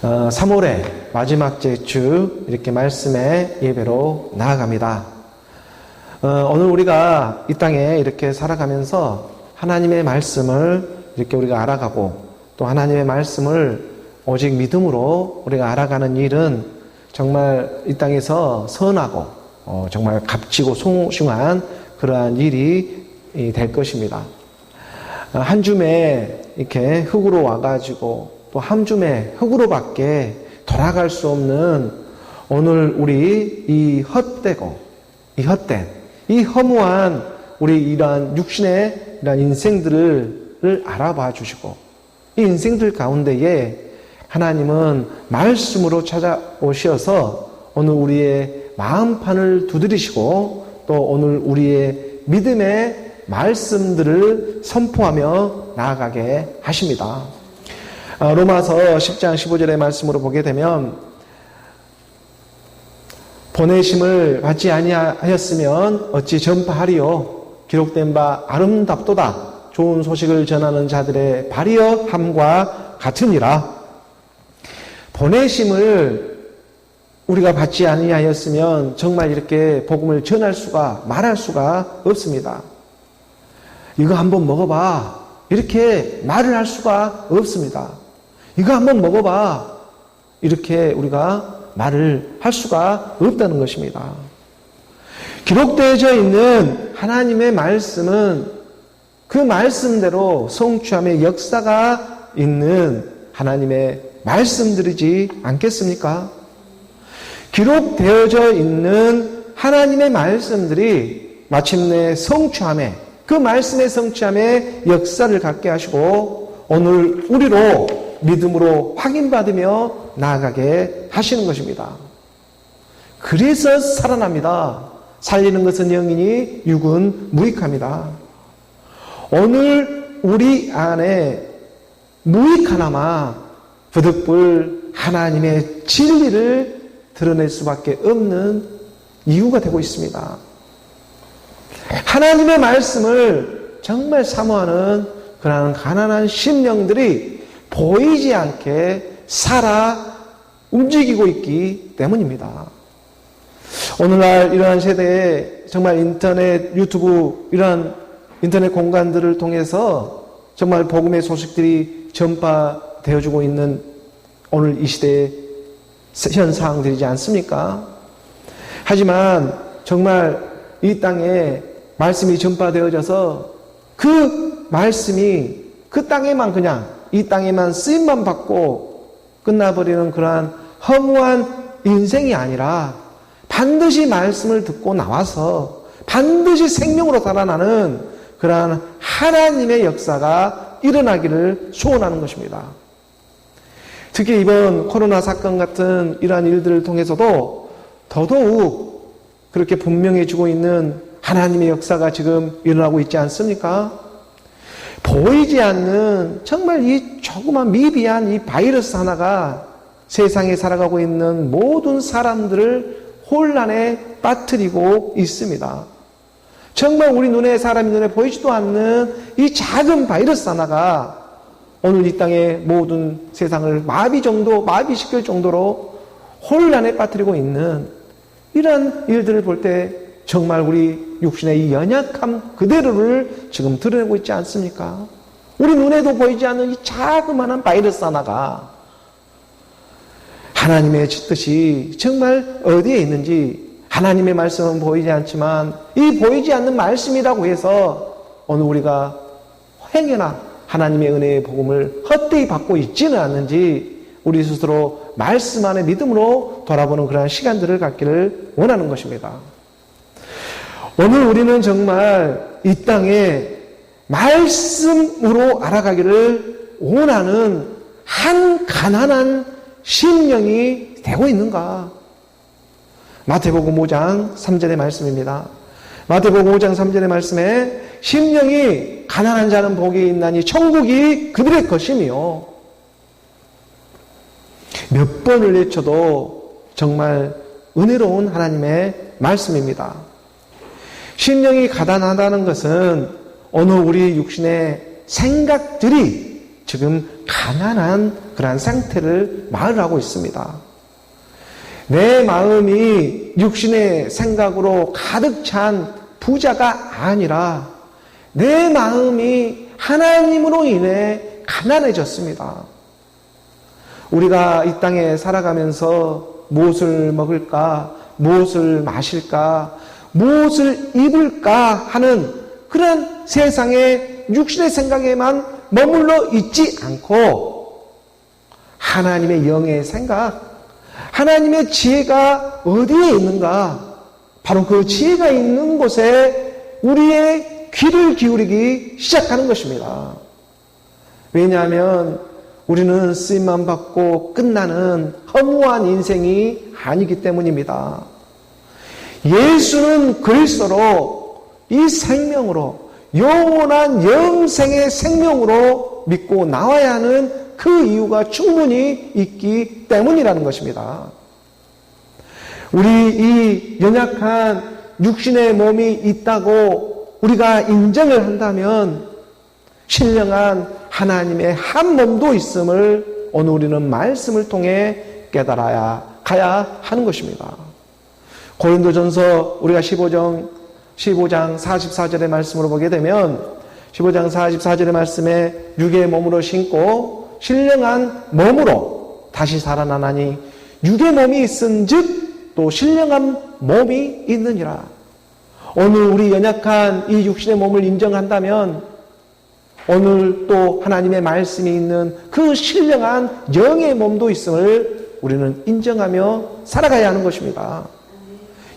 3월의 마지막 주 이렇게 말씀의 예배로 나아갑니다. 오늘 우리가 이 땅에 이렇게 살아가면서 하나님의 말씀을 이렇게 우리가 알아가고 또 하나님의 말씀을 오직 믿음으로 우리가 알아가는 일은 정말 이 땅에서 선하고 정말 값지고 소중한 그러한 일이 될 것입니다. 한 줌에 이렇게 흙으로 와가지고 또 한 줌에 흙으로밖에 돌아갈 수 없는 오늘 우리 이 헛되고 이 헛된 이 허무한 우리 이러한 육신의 이러한 인생들을 알아봐 주시고 이 인생들 가운데에 하나님은 말씀으로 찾아오셔서 오늘 우리의 마음판을 두드리시고 또 오늘 우리의 믿음의 말씀들을 선포하며 나아가게 하십니다. 로마서 10장 15절의 말씀으로 보게 되면 보내심을 받지 아니하였으면 어찌 전파하리요 기록된 바 아름답도다 좋은 소식을 전하는 자들의 발이여함과 같으니라. 보내심을 우리가 받지 아니하였으면 정말 이렇게 복음을 전할 수가 말할 수가 없습니다. 이거 한번 먹어봐 이렇게 말을 할 수가 없습니다. 이거 한번 먹어봐 이렇게 우리가 말을 할 수가 없다는 것입니다. 기록되어져 있는 하나님의 말씀은 그 말씀대로 성취함의 역사가 있는 하나님의 말씀들이지 않겠습니까? 기록되어져 있는 하나님의 말씀들이 마침내 성취함에 그 말씀의 성취함의 역사를 갖게 하시고 오늘 우리로 믿음으로 확인받으며 나아가게 하시는 것입니다. 그래서 살아납니다. 살리는 것은 영이니 육은 무익합니다. 오늘 우리 안에 무익하나마 부득불 하나님의 진리를 드러낼 수밖에 없는 이유가 되고 있습니다. 하나님의 말씀을 정말 사모하는 그러한 가난한 심령들이 보이지 않게 살아 움직이고 있기 때문입니다. 오늘날 이러한 세대에 정말 인터넷, 유튜브 이러한 인터넷 공간들을 통해서 정말 복음의 소식들이 전파되어지고 있는 오늘 이 시대의 현상들이지 않습니까? 하지만 정말 이 땅에 말씀이 전파되어져서 그 말씀이 그 땅에만 그냥 이 땅에만 쓰임만 받고 끝나버리는 그러한 허무한 인생이 아니라 반드시 말씀을 듣고 나와서 반드시 생명으로 살아나는 그러한 하나님의 역사가 일어나기를 소원하는 것입니다. 특히 이번 코로나 사건 같은 이러한 일들을 통해서도 더더욱 그렇게 분명해지고 있는 하나님의 역사가 지금 일어나고 있지 않습니까? 보이지 않는 정말 이 조그만 미비한 이 바이러스 하나가 세상에 살아가고 있는 모든 사람들을 혼란에 빠뜨리고 있습니다. 정말 우리 눈에 사람의 눈에 보이지도 않는 이 작은 바이러스 하나가 오늘 이 땅의 모든 세상을 마비시킬 정도로 혼란에 빠뜨리고 있는 이런 일들을 볼 때 정말 우리 육신의 이 연약함 그대로를 지금 드러내고 있지 않습니까? 우리 눈에도 보이지 않는 이 자그마한 바이러스 하나가 하나님의 뜻이 정말 어디에 있는지 하나님의 말씀은 보이지 않지만 이 보이지 않는 말씀이라고 해서 오늘 우리가 행여나 하나님의 은혜의 복음을 헛되이 받고 있지는 않는지 우리 스스로 말씀 안에 믿음으로 돌아보는 그런 시간들을 갖기를 원하는 것입니다. 오늘 우리는 정말 이 땅에 말씀으로 알아가기를 원하는 한 가난한 심령이 되고 있는가? 마태복음 5장 3절의 말씀입니다. 마태복음 5장 3절의 말씀에 심령이 가난한 자는 복이 있나니 천국이 그들의 것이며 몇 번을 외쳐도 정말 은혜로운 하나님의 말씀입니다. 심령이 가난하다는 것은 오늘 우리 육신의 생각들이 지금 가난한 그러한 상태를 말하고 있습니다. 내 마음이 육신의 생각으로 가득 찬 부자가 아니라 내 마음이 하나님으로 인해 가난해졌습니다. 우리가 이 땅에 살아가면서 무엇을 먹을까, 무엇을 마실까, 무엇을 입을까 하는 그런 세상의 육신의 생각에만 머물러 있지 않고 하나님의 영의 생각, 하나님의 지혜가 어디에 있는가? 바로 그 지혜가 있는 곳에 우리의 귀를 기울이기 시작하는 것입니다. 왜냐하면 우리는 쓰임만 받고 끝나는 허무한 인생이 아니기 때문입니다. 예수는 그리스도로 이 생명으로 영원한 영생의 생명으로 믿고 나와야 하는 그 이유가 충분히 있기 때문이라는 것입니다. 우리 이 연약한 육신의 몸이 있다고 우리가 인정을 한다면 신령한 하나님의 한 몸도 있음을 오늘 우리는 말씀을 통해 깨달아야 가야 하는 것입니다. 고린도전서 우리가 15장 44절의 말씀으로 보게 되면 15장 44절의 말씀에 육의 몸으로 신고 신령한 몸으로 다시 살아나나니 육의 몸이 있은즉 또 신령한 몸이 있느니라. 오늘 우리 연약한 이 육신의 몸을 인정한다면 오늘 또 하나님의 말씀이 있는 그 신령한 영의 몸도 있음을 우리는 인정하며 살아가야 하는 것입니다.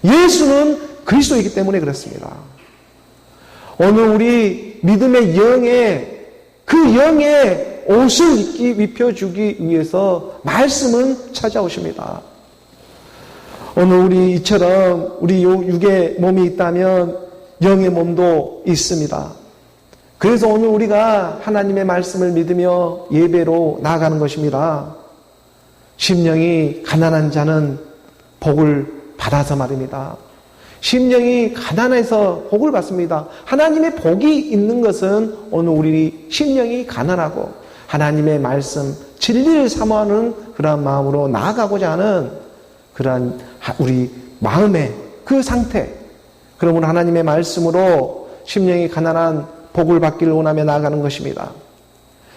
예수는 그리스도이기 때문에 그렇습니다. 오늘 우리 믿음의 영의 그 영의 옷을 입혀주기 위해서 말씀은 찾아오십니다. 오늘 우리 이처럼 우리 육의 몸이 있다면 영의 몸도 있습니다. 그래서 오늘 우리가 하나님의 말씀을 믿으며 예배로 나아가는 것입니다. 심령이 가난한 자는 복을 받아서 말입니다. 심령이 가난해서 복을 받습니다. 하나님의 복이 있는 것은 오늘 우리 심령이 가난하고 하나님의 말씀, 진리를 사모하는 그러한 마음으로 나아가고자 하는 그러한 우리 마음의 그 상태. 그러므로 하나님의 말씀으로 심령이 가난한 복을 받기를 원하며 나아가는 것입니다.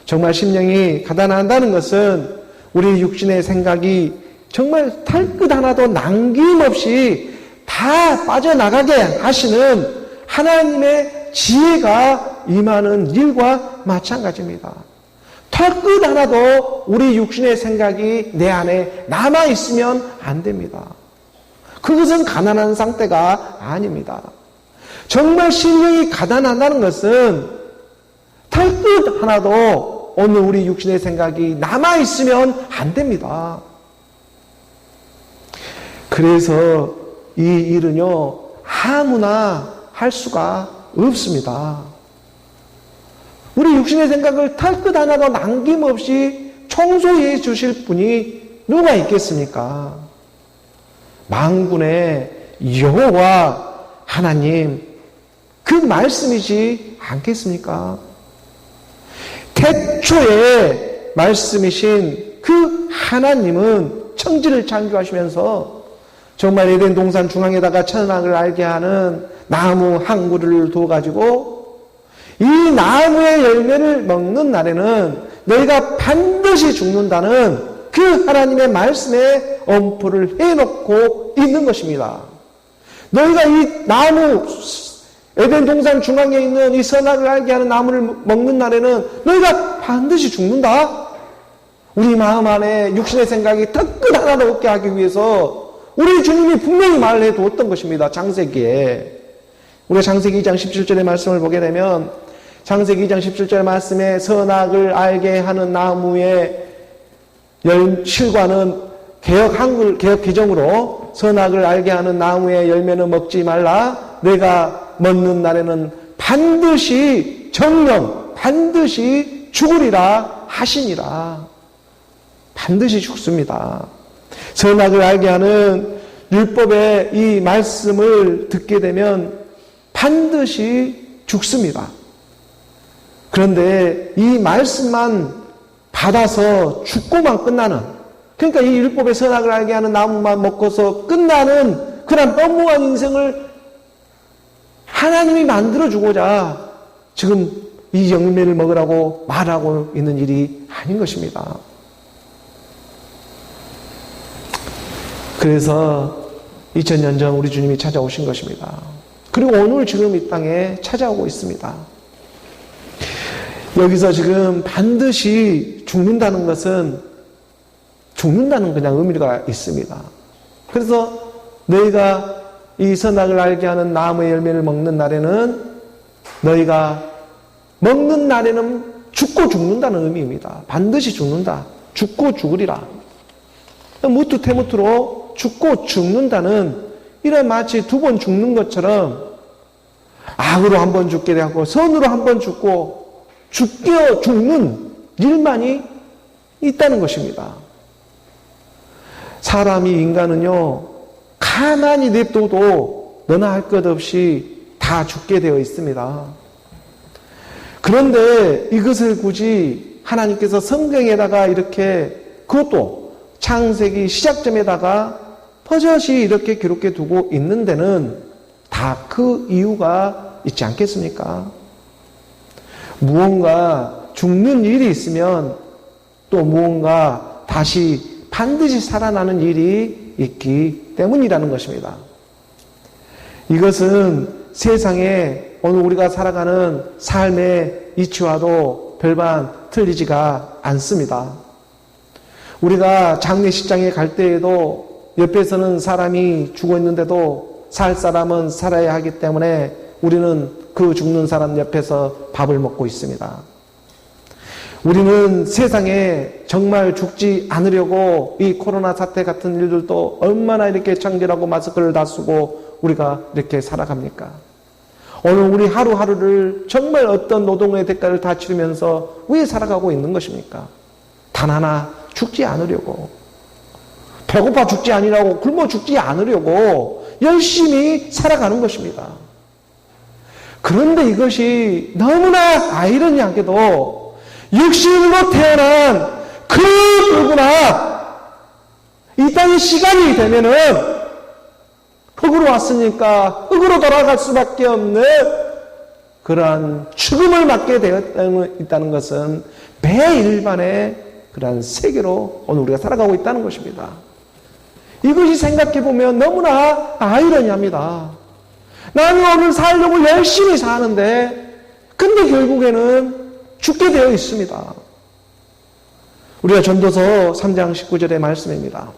정말 심령이 가난하다는 것은 우리 육신의 생각이 정말 탈끝 하나도 남김없이 다 빠져나가게 하시는 하나님의 지혜가 임하는 일과 마찬가지입니다. 털끝 하나도 우리 육신의 생각이 내 안에 남아있으면 안 됩니다. 그것은 가난한 상태가 아닙니다. 정말 심령이 가난하다는 것은 털끝 하나도 오늘 우리 육신의 생각이 남아있으면 안 됩니다. 그래서 이 일은요, 아무나 할 수가 없습니다. 우리 육신의 생각을 털끝 하나도 남김없이 청소해 주실 분이 누가 있겠습니까? 만군의 여호와 하나님, 그 말씀이지 않겠습니까? 태초에 말씀이신 그 하나님은 천지를 창조하시면서 정말 에덴 동산 중앙에다가 선악을 알게 하는 나무 한 그루를 두어가지고 이 나무의 열매를 먹는 날에는 너희가 반드시 죽는다는 그 하나님의 말씀에 엄포를 해놓고 있는 것입니다. 너희가 이 나무, 에덴 동산 중앙에 있는 이 선악을 알게 하는 나무를 먹는 날에는 너희가 반드시 죽는다. 우리 마음 안에 육신의 생각이 턱끝 하나도 없게 하기 위해서 우리 주님이 분명히 말을 해두었던 것입니다. 창세기에. 우리가 창세기 2장 17절의 말씀을 보게 되면 창세기 2장 17절 말씀에 선악을 알게 하는 나무의 실과는 개역 개정으로 선악을 알게 하는 나무의 열매는 먹지 말라. 내가 먹는 날에는 반드시 정령 반드시 죽으리라 하시니라. 반드시 죽습니다. 선악을 알게 하는 율법의 이 말씀을 듣게 되면 반드시 죽습니다. 그런데 이 말씀만 받아서 죽고만 끝나는, 그러니까 이 율법의 선악을 알게 하는 나무만 먹고서 끝나는 그런 허무한 인생을 하나님이 만들어주고자 지금 이 열매를 먹으라고 말하고 있는 일이 아닌 것입니다. 그래서 2000년 전 우리 주님이 찾아오신 것입니다. 그리고 오늘 지금 이 땅에 찾아오고 있습니다. 여기서 지금 반드시 죽는다는 것은 죽는다는 그냥 의미가 있습니다. 그래서 너희가 이 선악을 알게 하는 나무의 열매를 먹는 날에는 너희가 먹는 날에는 죽고 죽는다는 의미입니다. 반드시 죽는다. 죽고 죽으리라. 무투태무투로 죽고 죽는다는 이런 마치 두 번 죽는 것처럼 악으로 한 번 죽게 되고 선으로 한 번 죽고 죽는 일만이 있다는 것입니다. 사람이 인간은요 가만히 냅둬도 너나 할 것 없이 다 죽게 되어 있습니다. 그런데 이것을 굳이 하나님께서 성경에다가 이렇게 그것도 창세기 시작점에다가 버젓이 이렇게 기록해 두고 있는 데는 다 그 이유가 있지 않겠습니까? 무언가 죽는 일이 있으면 또 무언가 다시 반드시 살아나는 일이 있기 때문이라는 것입니다. 이것은 세상에 오늘 우리가 살아가는 삶의 이치와도 별반 틀리지가 않습니다. 우리가 장례식장에 갈 때에도 옆에서는 사람이 죽어 있는데도 살 사람은 살아야 하기 때문에 우리는 그 죽는 사람 옆에서 밥을 먹고 있습니다. 우리는 세상에 정말 죽지 않으려고 이 코로나 사태 같은 일들도 얼마나 이렇게 청결하고 마스크를 다 쓰고 우리가 이렇게 살아갑니까? 오늘 우리 하루하루를 정말 어떤 노동의 대가를 다 치르면서 왜 살아가고 있는 것입니까? 단 하나 죽지 않으려고, 배고파 죽지 아니라고, 굶어 죽지 않으려고 열심히 살아가는 것입니다. 그런데 이것이 너무나 아이러니하게도 육신으로 태어난 그 누구나 이 땅의 시간이 되면은 흙으로 왔으니까 흙으로 돌아갈 수밖에 없는 그러한 죽음을 맞게 되어 있다는 것은 매일반의 그러한 세계로 오늘 우리가 살아가고 있다는 것입니다. 이것이 생각해보면 너무나 아이러니합니다. 나는 오늘 살려고 열심히 사는데 근데 결국에는 죽게 되어 있습니다. 우리가 전도서 3장 19절의 말씀입니다.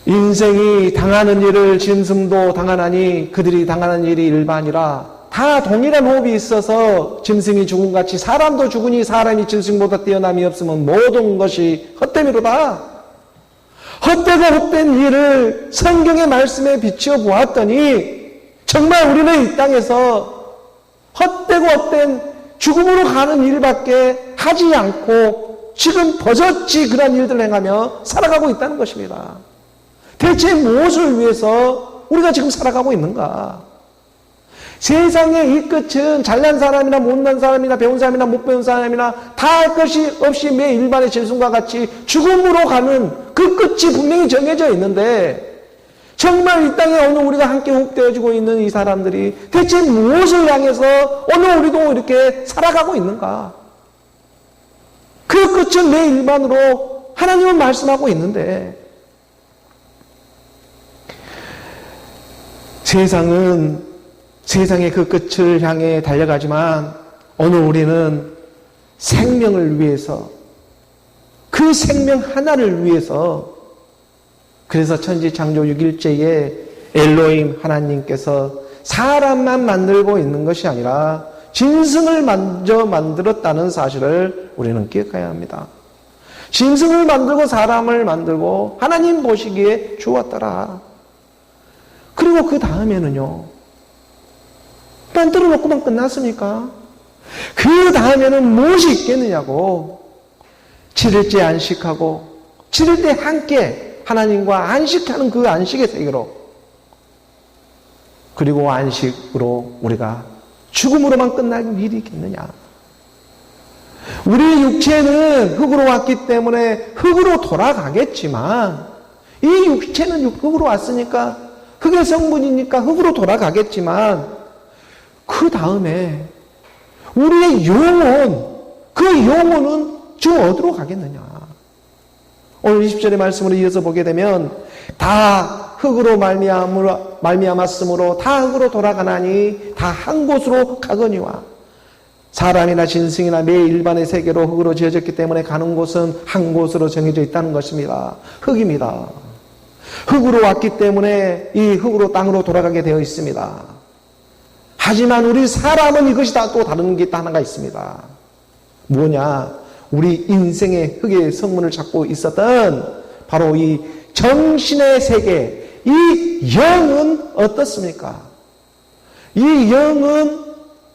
인생이 당하는 일을 짐승도 당하나니 그들이 당하는 일이 일반이라. 다 동일한 호흡이 있어서 짐승이 죽음같이 사람도 죽으니 사람이 짐승보다 뛰어남이 없으면 모든 것이 헛됨이로다. 헛되고 헛된 일을 성경의 말씀에 비추어 보았더니 정말 우리는 이 땅에서 헛되고 헛된 죽음으로 가는 일밖에 하지 않고 지금 버젓이 그런 일들을 행하며 살아가고 있다는 것입니다. 대체 무엇을 위해서 우리가 지금 살아가고 있는가? 세상의 이 끝은 잘난 사람이나 못난 사람이나 배운 사람이나 못 배운 사람이나 다 할 것이 없이 매 일반의 짐승과 같이 죽음으로 가는 그 끝이 분명히 정해져 있는데 정말 이 땅에 오늘 우리가 함께 호흡되어지고 있는 이 사람들이 대체 무엇을 향해서 오늘 우리도 이렇게 살아가고 있는가? 그 끝은 내 일반으로 하나님은 말씀하고 있는데 세상은 세상의 그 끝을 향해 달려가지만 오늘 우리는 생명을 위해서 그 생명 하나를 위해서 그래서 천지창조 6일째에 엘로힘 하나님께서 사람만 만들고 있는 것이 아니라 짐승을 먼저 만들었다는 사실을 우리는 기억해야 합니다. 짐승을 만들고 사람을 만들고 하나님 보시기에 주었더라. 그리고 그 다음에는요. 만들어 놓고만 끝났습니까? 그 다음에는 무엇이 있겠느냐고. 7일째 안식하고 7일째 함께 하나님과 안식하는 그 안식의 세계로 그리고 안식으로 우리가 죽음으로만 끝날 일이 있겠느냐. 우리 육체는 흙으로 왔기 때문에 흙으로 돌아가겠지만, 이 육체는 흙으로 왔으니까, 흙의 성분이니까 흙으로 돌아가겠지만, 그 다음에 우리의 영혼, 그 영혼은 저 어디로 가겠느냐? 오늘 20절의 말씀으로 이어서 보게 되면 다 흙으로 말미암았으므로 다 흙으로 돌아가나니 다 한 곳으로 가거니와, 사람이나 짐승이나 매 일반의 세계로 흙으로 지어졌기 때문에 가는 곳은 한 곳으로 정해져 있다는 것입니다. 흙입니다. 흙으로 왔기 때문에 이 흙으로 땅으로 돌아가게 되어 있습니다. 하지만 우리 사람은 이것이 다 또 다른 게 또 하나가 있습니다. 뭐냐? 우리 인생의 흙의 성분을 찾고 있었던 바로 이 정신의 세계, 이 영은 어떻습니까? 이 영은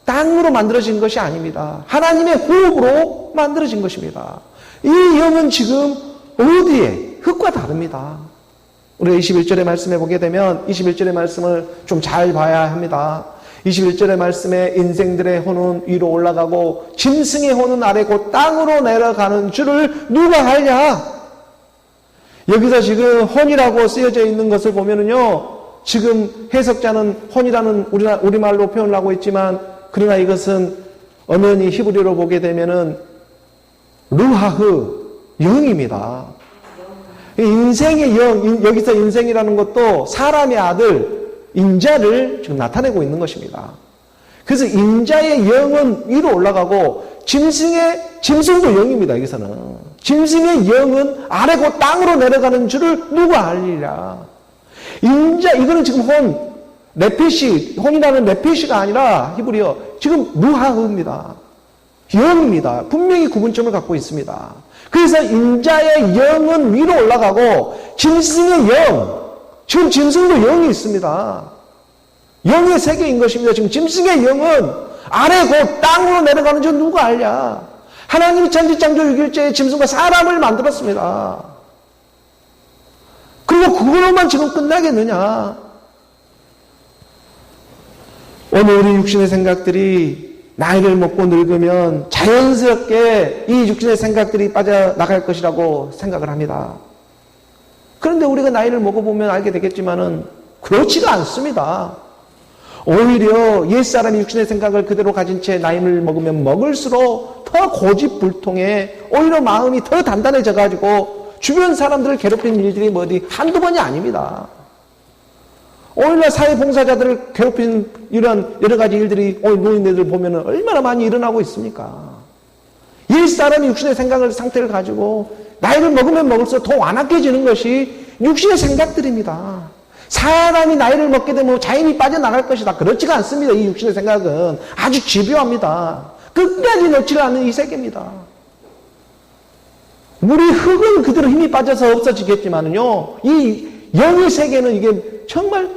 땅으로 만들어진 것이 아닙니다. 하나님의 호흡으로 만들어진 것입니다. 이 영은 지금 어디에? 흙과 다릅니다. 우리가 21절의 말씀에 보게 되면 21절의 말씀을 좀 잘 봐야 합니다. 21절의 말씀에 인생들의 혼은 위로 올라가고 짐승의 혼은 아래 곧 땅으로 내려가는 줄을 누가 알냐? 여기서 지금 혼이라고 쓰여져 있는 것을 보면은요, 지금 해석자는 혼이라는 우리말로 표현을 하고 있지만, 그러나 이것은 엄연히 히브리어로 보게 되면은 루하흐, 영입니다. 인생의 영, 여기서 인생이라는 것도 사람의 아들, 인자를 지금 나타내고 있는 것입니다. 그래서 인자의 영은 위로 올라가고 짐승도 영입니다. 여기서는 짐승의 영은 아래고 땅으로 내려가는 줄을 누가 알리랴. 인자, 이거는 지금 혼이라는 레피시가 아니라 히브리어 지금 루하흐입니다. 영입니다. 분명히 구분점을 갖고 있습니다. 그래서 인자의 영은 위로 올라가고 짐승의 영, 지금 짐승도 영이 있습니다. 영의 세계인 것입니다. 지금 짐승의 영은 아래 곧 땅으로 내려가는 줄 누가 알냐? 하나님이 천지창조 6일째에 짐승과 사람을 만들었습니다. 그리고 그걸로만 지금 끝나겠느냐? 오늘 우리 육신의 생각들이 나이를 먹고 늙으면 자연스럽게 이 육신의 생각들이 빠져나갈 것이라고 생각을 합니다. 그런데 우리가 나이를 먹어보면 알게 되겠지만은 그렇지가 않습니다. 오히려 옛사람이 육신의 생각을 그대로 가진 채 나이를 먹으면 먹을수록 더 고집불통해 오히려 마음이 더 단단해져가지고 주변 사람들을 괴롭히는 일들이 한두 번이 아닙니다. 오히려 사회봉사자들을 괴롭히는 이런 여러 가지 일들이 오늘 노인네들 보면 얼마나 많이 일어나고 있습니까? 옛사람이 육신의 상태를 가지고 나이를 먹으면 먹을수록 더 완악해지는 것이 육신의 생각들입니다. 사람이 나이를 먹게 되면 자연이 빠져나갈 것이다. 그렇지가 않습니다. 이 육신의 생각은 아주 집요합니다. 끝까지 놓지 않는 이 세계입니다. 우리 흙은 그대로 힘이 빠져서 없어지겠지만요, 이 영의 세계는 이게 정말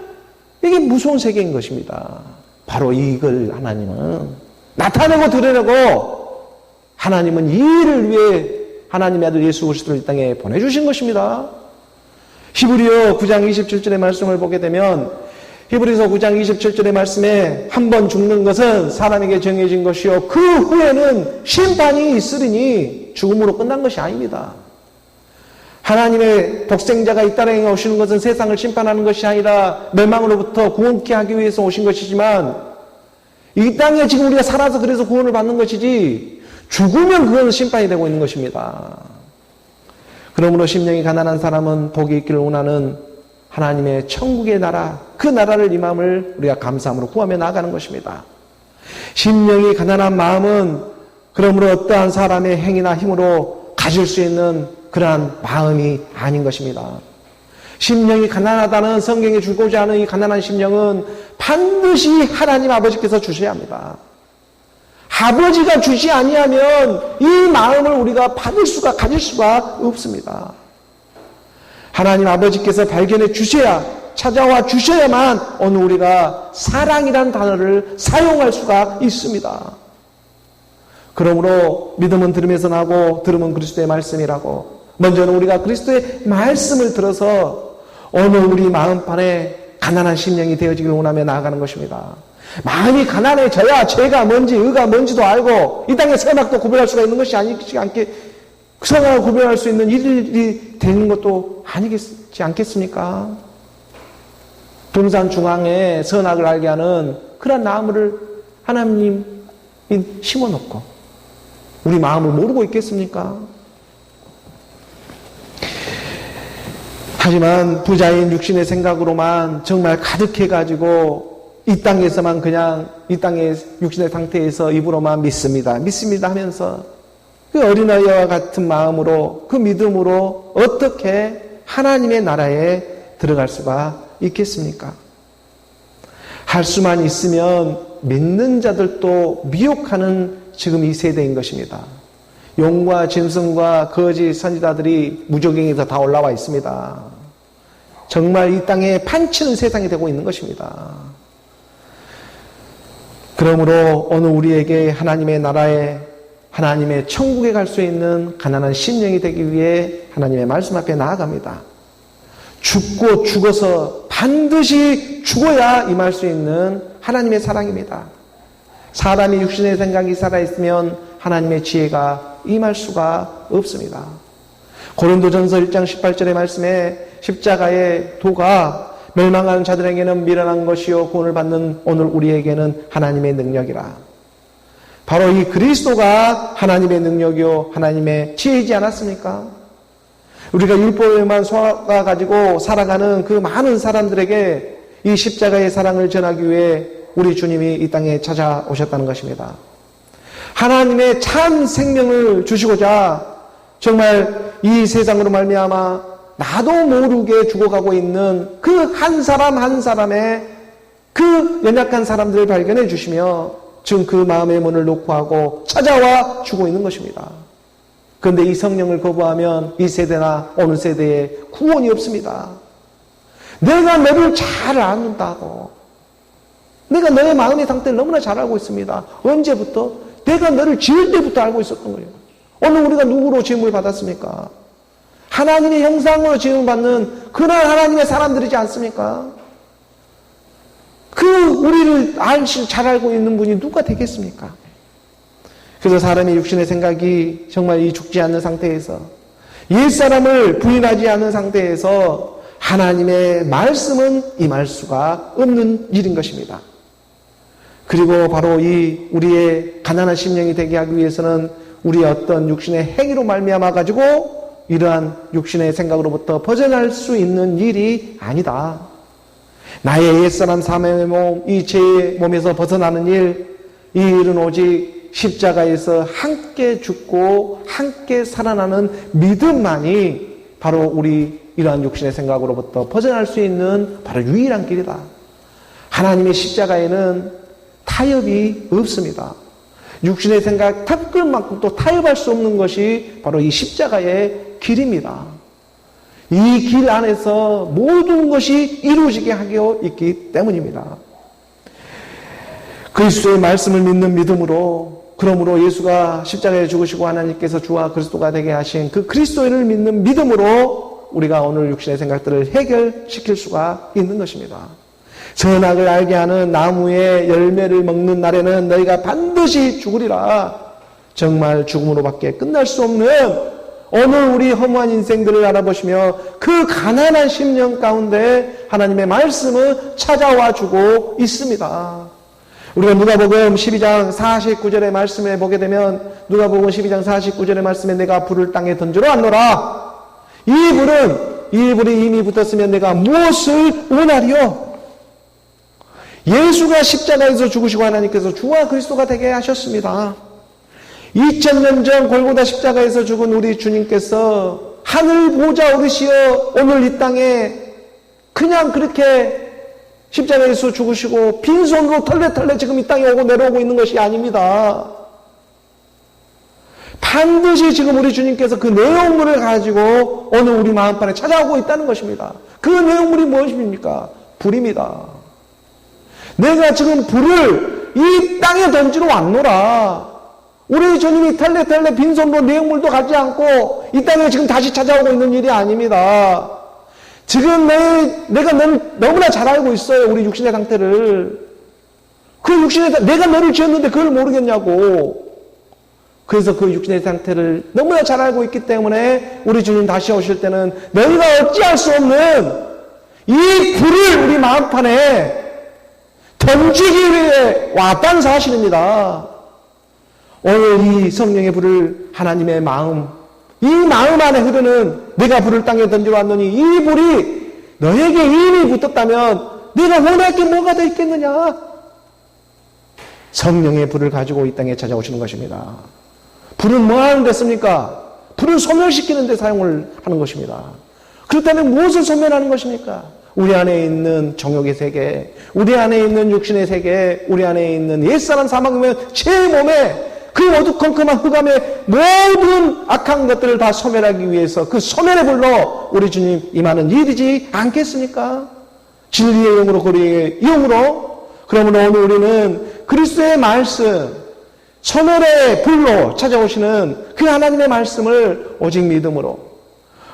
이게 무서운 세계인 것입니다. 바로 이걸 하나님은 나타내고 드러내고, 하나님은 이 일을 위해 하나님의 아들 예수 그리스도를 이 땅에 보내주신 것입니다. 히브리서 9장 27절의 말씀을 보게 되면, 히브리서 9장 27절의 말씀에 한 번 죽는 것은 사람에게 정해진 것이요 그 후에는 심판이 있으리니 죽음으로 끝난 것이 아닙니다. 하나님의 독생자가 이 땅에 오시는 것은 세상을 심판하는 것이 아니라 멸망으로부터 구원케 하기 위해서 오신 것이지만, 이 땅에 지금 우리가 살아서 그래서 구원을 받는 것이지, 죽으면 그건 심판이 되고 있는 것입니다. 그러므로 심령이 가난한 사람은 복이 있기를 원하는 하나님의 천국의 나라, 그 나라를 임함을 우리가 감사함으로 구하며 나아가는 것입니다. 심령이 가난한 마음은 그러므로 어떠한 사람의 행위나 힘으로 가질 수 있는 그러한 마음이 아닌 것입니다. 심령이 가난하다는 성경에 주고자 하는 이 가난한 심령은 반드시 하나님 아버지께서 주셔야 합니다. 아버지가 주지 아니하면 이 마음을 우리가 가질 수가 없습니다. 하나님 아버지께서 발견해 주셔야, 찾아와 주셔야만 오늘 우리가 사랑이라는 단어를 사용할 수가 있습니다. 그러므로 믿음은 들음에서 나고 들음은 그리스도의 말씀이라고, 먼저는 우리가 그리스도의 말씀을 들어서 오늘 우리 마음판에 가난한 심령이 되어지기를 원하며 나아가는 것입니다. 마음이 가난해져야 죄가 뭔지 의가 뭔지도 알고 이 땅의 선악도 구별할 수가 있는 것이 아니지 선악을 구별할 수 있는 일이 되는 것도 아니지 않겠습니까? 동산 중앙에 선악을 알게 하는 그런 나무를 하나님이 심어놓고 우리 마음을 모르고 있겠습니까? 하지만 부자인 육신의 생각으로만 정말 가득해가지고 이 땅에서만 그냥 이 땅의 육신의 상태에서 입으로만 믿습니다 하면서 그 어린아이와 같은 마음으로 그 믿음으로 어떻게 하나님의 나라에 들어갈 수가 있겠습니까? 할 수만 있으면 믿는 자들도 미혹하는 지금 이 세대인 것입니다. 용과 짐승과 거짓 선지자들이 무적행에서 다 올라와 있습니다. 정말 이 땅에 판치는 세상이 되고 있는 것입니다. 그러므로 오늘 우리에게 하나님의 나라에 하나님의 천국에 갈 수 있는 가난한 심령이 되기 위해 하나님의 말씀 앞에 나아갑니다. 죽고 죽어서 반드시 죽어야 임할 수 있는 하나님의 사랑입니다. 사람이 육신의 생각이 살아있으면 하나님의 지혜가 임할 수가 없습니다. 고린도전서 1장 18절의 말씀에 십자가의 도가 멸망하는 자들에게는 미련한 것이요 구원을 받는 오늘 우리에게는 하나님의 능력이라. 바로 이 그리스도가 하나님의 능력이요 하나님의 지혜이지 않았습니까? 우리가 율법에만 속아가지고 살아가는 그 많은 사람들에게 이 십자가의 사랑을 전하기 위해 우리 주님이 이 땅에 찾아오셨다는 것입니다. 하나님의 참 생명을 주시고자 정말 이 세상으로 말미암아 나도 모르게 죽어가고 있는 그 한 사람 한 사람의 그 연약한 사람들을 발견해 주시며 지금 그 마음의 문을 놓고 하고 찾아와 주고 있는 것입니다. 그런데 이 성령을 거부하면 이 세대나 어느 세대에 구원이 없습니다. 내가 너를 잘 안다고. 내가 너의 마음의 상태를 너무나 잘 알고 있습니다. 언제부터? 내가 너를 지을 때부터 알고 있었던 거예요. 오늘 우리가 누구로 지음을 받았습니까? 하나님의 형상으로 지음을 받는 그날 하나님의 사람들이지 않습니까? 그 우리를 잘 알고 있는 분이 누가 되겠습니까? 그래서 사람의 육신의 생각이 정말 이 죽지 않는 상태에서 옛사람을 부인하지 않는 상태에서 하나님의 말씀은 임할 수가 없는 일인 것입니다. 그리고 바로 이 우리의 가난한 심령이 되게 하기 위해서는 우리의 어떤 육신의 행위로 말미암아 가지고 이러한 육신의 생각으로부터 벗어날 수 있는 일이 아니다. 나의 옛사람 사명의 몸, 이 죄의 몸에서 벗어나는 일, 이 일은 오직 십자가에서 함께 죽고 함께 살아나는 믿음만이 바로 우리 이러한 육신의 생각으로부터 벗어날 수 있는 바로 유일한 길이다. 하나님의 십자가에는 타협이 없습니다. 육신의 생각 탑끌만큼 또 타협할 수 없는 것이 바로 이 십자가의 길입니다. 이 길 안에서 모든 것이 이루어지게 하고 있기 때문입니다. 그리스도의 말씀을 믿는 믿음으로, 그러므로 예수가 십자가에 죽으시고 하나님께서 주와 그리스도가 되게 하신 그 그리스도를 믿는 믿음으로 우리가 오늘 육신의 생각들을 해결시킬 수가 있는 것입니다. 선악을 알게 하는 나무의 열매를 먹는 날에는 너희가 반드시 죽으리라. 정말 죽음으로밖에 끝날 수 없는 오늘 우리 허무한 인생들을 알아보시며 그 가난한 심령 가운데 하나님의 말씀은 찾아와 주고 있습니다. 우리가 누가복음 12장 49절의 말씀에 보게 되면 누가복음 12장 49절의 말씀에 내가 불을 땅에 던지러 왔노라. 이 불이 이미 붙었으면 내가 무엇을 원하리요? 예수가 십자가에서 죽으시고 하나님께서 주와 그리스도가 되게 하셨습니다. 2000년 전 골고다 십자가에서 죽은 우리 주님께서 하늘 보좌 오르시어 오늘 이 땅에 그냥 그렇게 십자가에서 죽으시고 빈손으로 털레털레 지금 이 땅에 오고 내려오고 있는 것이 아닙니다. 반드시 지금 우리 주님께서 그 내용물을 가지고 오늘 우리 마음판에 찾아오고 있다는 것입니다. 그 내용물이 무엇입니까? 불입니다. 내가 지금 불을 이 땅에 던지러 왔노라. 우리 주님이 털레털레 빈손으로 내용물도 가지 않고 이 땅에 지금 다시 찾아오고 있는 일이 아닙니다. 지금 내가 너무나 잘 알고 있어요. 우리 육신의 상태를. 그 육신의 내가 너를 지었는데 그걸 모르겠냐고. 그래서 그 육신의 상태를 너무나 잘 알고 있기 때문에 우리 주님 다시 오실 때는 너희가 어찌할 수 없는 이 불을 우리 마음판에 던지기 위해 왔다는 사실입니다. 오늘 이 성령의 불을 하나님의 마음, 이 마음 안에 흐르는 내가 불을 땅에 던지러 왔노니 이 불이 너에게 이미 붙었다면 내가 원할 게 뭐가 더 있겠느냐? 성령의 불을 가지고 이 땅에 찾아오시는 것입니다. 불은 뭐 하는 데 씁니까? 불은 소멸시키는 데 사용을 하는 것입니다. 그렇다면 무엇을 소멸하는 것입니까? 우리 안에 있는 정욕의 세계, 우리 안에 있는 육신의 세계, 우리 안에 있는 옛사람 사망이면 제 몸에 그 어두컴컴한 흑암의 모든 악한 것들을 다 소멸하기 위해서 그 소멸의 불로 우리 주님 임하는 일이지 않겠습니까? 진리의 영으로 거리의 영으로. 그러므로 오늘 우리는 그리스도의 말씀, 소멸의 불로 찾아오시는 그 하나님의 말씀을 오직 믿음으로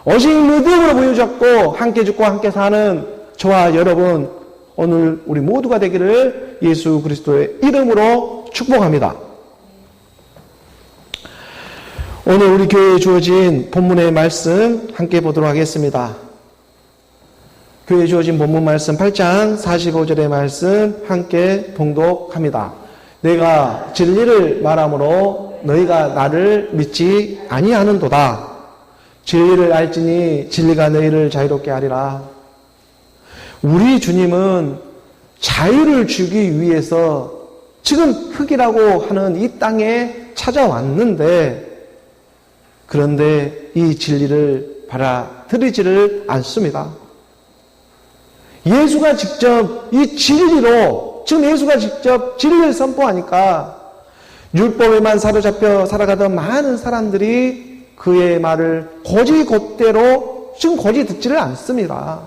부여잡고 함께 죽고 함께 사는 저와 여러분, 오늘 우리 모두가 되기를 예수 그리스도의 이름으로 축복합니다. 오늘 우리 교회에 주어진 본문의 말씀 함께 보도록 하겠습니다. 교회에 주어진 본문 말씀 8장 45절의 말씀 함께 봉독합니다. 내가 진리를 말함으로 너희가 나를 믿지 아니하는도다. 진리를 알지니 진리가 너희를 자유롭게 하리라. 우리 주님은 자유를 주기 위해서 지금 흙이라고 하는 이 땅에 찾아왔는데, 그런데 이 진리를 받아들이지를 않습니다. 예수가 직접 이 진리로, 지금 예수가 직접 진리를 선포하니까 율법에만 사로잡혀 살아가던 많은 사람들이 그의 말을 곧이곧대로 지금 곧이 듣지를 않습니다.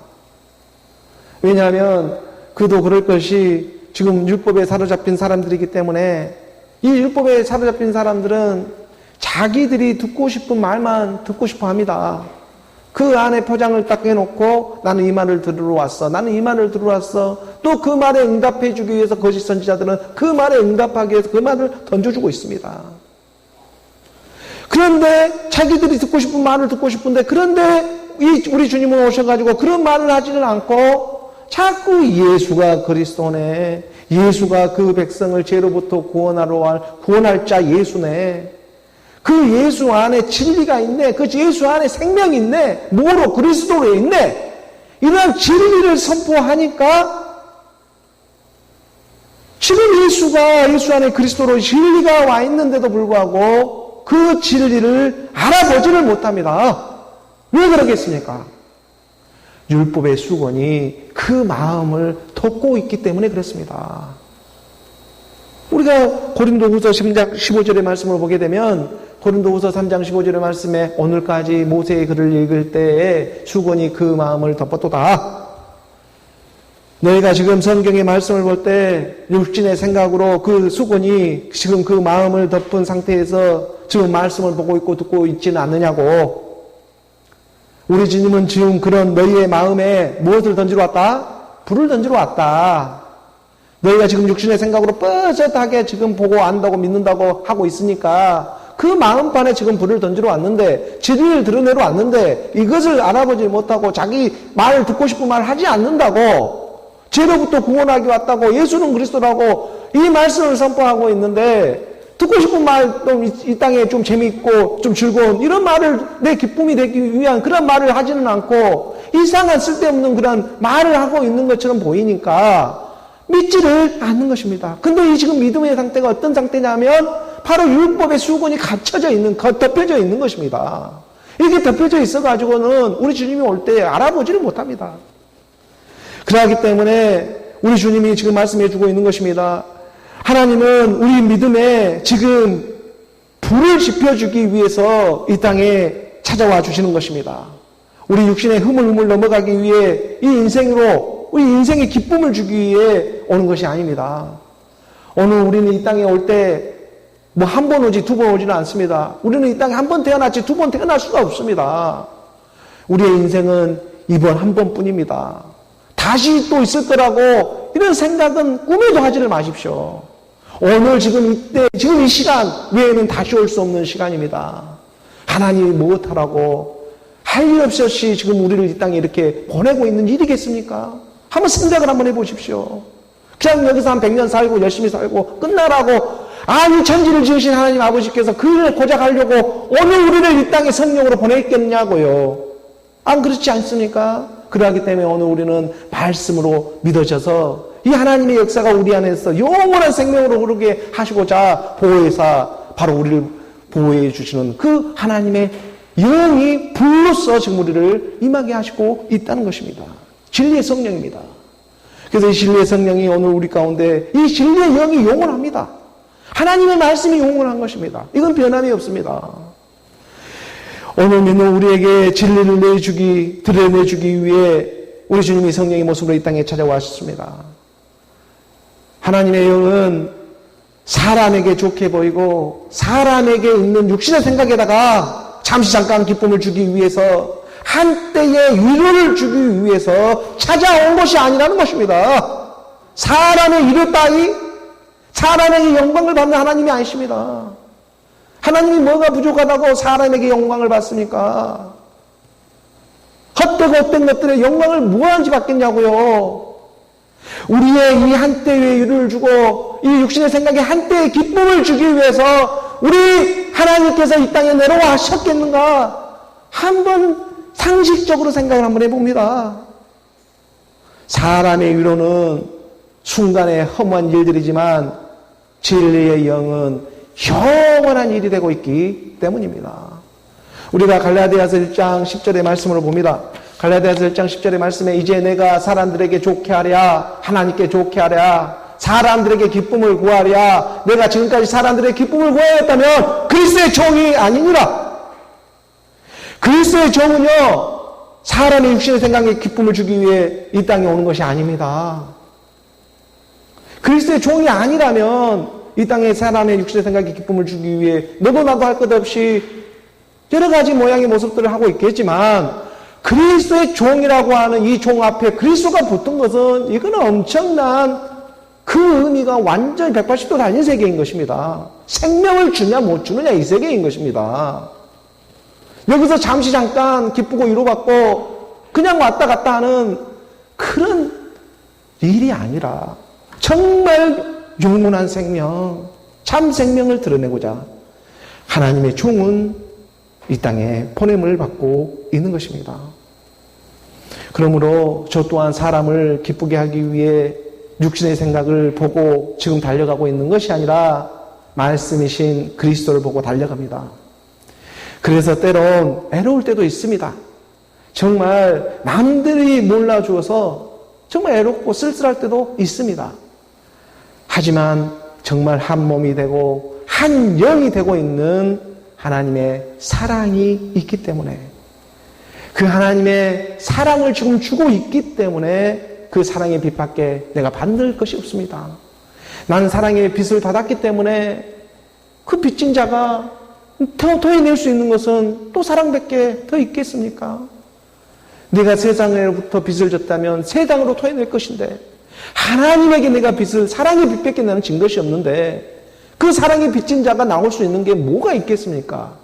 왜냐하면 그도 그럴 것이 지금 율법에 사로잡힌 사람들이기 때문에 이 율법에 사로잡힌 사람들은 자기들이 듣고 싶은 말만 듣고 싶어 합니다. 그 안에 포장을 딱 해놓고 나는 이 말을 들으러 왔어. 나는 이 말을 들으러 왔어. 또 그 말에 응답해 주기 위해서 거짓 선지자들은 그 말에 응답하기 위해서 그 말을 던져주고 있습니다. 그런데 자기들이 듣고 싶은 말을 듣고 싶은데, 그런데 우리 주님은 오셔가지고 그런 말을 하지는 않고 자꾸 예수가 그리스도네, 예수가 그 백성을 죄로부터 구원할 자 예수네, 그 예수 안에 진리가 있네, 그 예수 안에 생명이 있네, 뭐로? 그리스도로 있네, 이런 진리를 선포하니까 지금 예수 안에 그리스도로 진리가 와 있는데도 불구하고 그 진리를 알아보지를 못합니다. 왜 그러겠습니까? 율법의 수건이 그 마음을 덮고 있기 때문에 그렇습니다. 우리가 고린도후서 3장 15절의 말씀을 보게 되면, 고린도후서 3장 15절의 말씀에 오늘까지 모세의 글을 읽을 때에 수건이 그 마음을 덮었도다. 너희가 지금 성경의 말씀을 볼 때 육신의 생각으로 그 수건이 지금 그 마음을 덮은 상태에서 지금 말씀을 보고 있고 듣고 있지는 않느냐고. 우리 주님은 지금 그런 너희의 마음에 무엇을 던지러 왔다? 불을 던지러 왔다. 너희가 지금 육신의 생각으로 뻣뻣하게 지금 보고 안다고 믿는다고 하고 있으니까 그 마음판에 지금 불을 던지러 왔는데, 진리를 드러내러 왔는데 이것을 알아보지 못하고 자기 말 듣고 싶은 말 하지 않는다고, 죄로부터 구원하기 왔다고, 예수는 그리스도라고 이 말씀을 선포하고 있는데, 듣고 싶은 말, 또 이 땅에 좀 재미있고 좀 즐거운 이런 말을, 내 기쁨이 되기 위한 그런 말을 하지는 않고 이상한 쓸데없는 그런 말을 하고 있는 것처럼 보이니까 믿지를 않는 것입니다. 근데 이 지금 믿음의 상태가 어떤 상태냐면 바로 율법의 수건이 덮여져 있는 것입니다. 이게 덮여져 있어가지고는 우리 주님이 올 때 알아보지를 못합니다. 그렇기 때문에 우리 주님이 지금 말씀해주고 있는 것입니다. 하나님은 우리 믿음에 지금 불을 지펴주기 위해서 이 땅에 찾아와 주시는 것입니다. 우리 육신의 흐물흐물 넘어가기 위해 이 인생으로 우리 인생의 기쁨을 주기 위해 오는 것이 아닙니다. 오늘 우리는 이 땅에 올 때 뭐 한 번 오지 두 번 오지는 않습니다. 우리는 이 땅에 한 번 태어났지 두 번 태어날 수가 없습니다. 우리의 인생은 이번 한 번뿐입니다. 다시 또 있을 거라고 이런 생각은 꿈에도 하지를 마십시오. 오늘 지금 이때, 지금 이 시간 외에는 다시 올 수 없는 시간입니다. 하나님이 무엇하라고 할 일 없이 지금 우리를 이 땅에 이렇게 보내고 있는 일이겠습니까? 한번 생각을 한번 해보십시오. 그냥 여기서 한 100년 살고 열심히 살고 끝나라고, 아니 천지를 지으신 하나님 아버지께서 그 일을 고작 하려고 오늘 우리를 이 땅에 성령으로 보냈겠냐고요. 안 그렇지 않습니까? 그러기 때문에 오늘 우리는 말씀으로 믿어져서 이 하나님의 역사가 우리 안에서 영원한 생명으로 흐르게 하시고자 보혜사, 바로 우리를 보호해 주시는 그 하나님의 영이 불로써 지금 우리를 임하게 하시고 있다는 것입니다. 진리의 성령입니다. 그래서 이 진리의 성령이 오늘 우리 가운데, 이 진리의 영이 영원합니다. 하나님의 말씀이 영원한 것입니다. 이건 변함이 없습니다. 오늘 믿는 우리에게 진리를 드러내주기 위해 우리 주님이 성령의 모습으로 이 땅에 찾아왔습니다. 하나님의 영은 사람에게 좋게 보이고 사람에게 있는 육신의 생각에다가 잠시 잠깐 기쁨을 주기 위해서, 한때의 위로를 주기 위해서 찾아온 것이 아니라는 것입니다. 사람의 위로 따위, 사람에게 영광을 받는 하나님이 아니십니다. 하나님이 뭐가 부족하다고 사람에게 영광을 받습니까? 헛되고 헛된 것들의 영광을 무엇인지 받겠냐고요. 우리의 이 한때의 위로를 주고 이 육신의 생각에 한때의 기쁨을 주기 위해서 우리 하나님께서 이 땅에 내려와 하셨겠는가? 한번 상식적으로 생각을 한번 해봅니다. 사람의 위로는 순간의 허무한 일들이지만 진리의 영은 영원한 일이 되고 있기 때문입니다. 우리가 갈라디아서 1장 10절의 말씀으로 봅니다. 갈라디아서 1장 10절의 말씀에 이제 내가 사람들에게 좋게 하랴, 하나님께 좋게 하랴, 사람들에게 기쁨을 구하랴, 내가 지금까지 사람들의 기쁨을 구하였다면 그리스도의 종이 아니니라. 그리스도의 종은요, 사람의 육신의 생각에 기쁨을 주기 위해 이 땅에 오는 것이 아닙니다. 그리스도의 종이 아니라면 이 땅에 사람의 육신의 생각에 기쁨을 주기 위해 너도 나도 할 것 없이 여러 가지 모양의 모습들을 하고 있겠지만, 그리스도의 종이라고 하는 이 종 앞에 그리스도가 붙은 것은 이거는 엄청난 그 의미가 완전히 180도 달린 세계인 것입니다. 생명을 주냐 못 주느냐 이 세계인 것입니다. 여기서 잠시 잠깐 기쁘고 위로받고 그냥 왔다 갔다 하는 그런 일이 아니라 정말 영원한 생명, 참 생명을 드러내고자 하나님의 종은 이 땅에 보냄을 받고 있는 것입니다. 그러므로 저 또한 사람을 기쁘게 하기 위해 육신의 생각을 보고 지금 달려가고 있는 것이 아니라 말씀이신 그리스도를 보고 달려갑니다. 그래서 때론 애로울 때도 있습니다. 정말 남들이 몰라주어서 정말 애롭고 쓸쓸할 때도 있습니다. 하지만 정말 한 몸이 되고 한 영이 되고 있는 하나님의 사랑이 있기 때문에, 그 하나님의 사랑을 지금 주고 있기 때문에 그 사랑의 빛밖에 내가 받을 것이 없습니다. 나는 사랑의 빛을 받았기 때문에 그 빚진 자가 더 토해낼 수 있는 것은 또 사랑밖에 더 있겠습니까? 내가 세상으로부터 빚을 졌다면 세상으로 토해낼 것인데, 하나님에게 내가 빚을, 사랑의 빛밖에 나는 진 것이 없는데 그 사랑의 빚진 자가 나올 수 있는 게 뭐가 있겠습니까?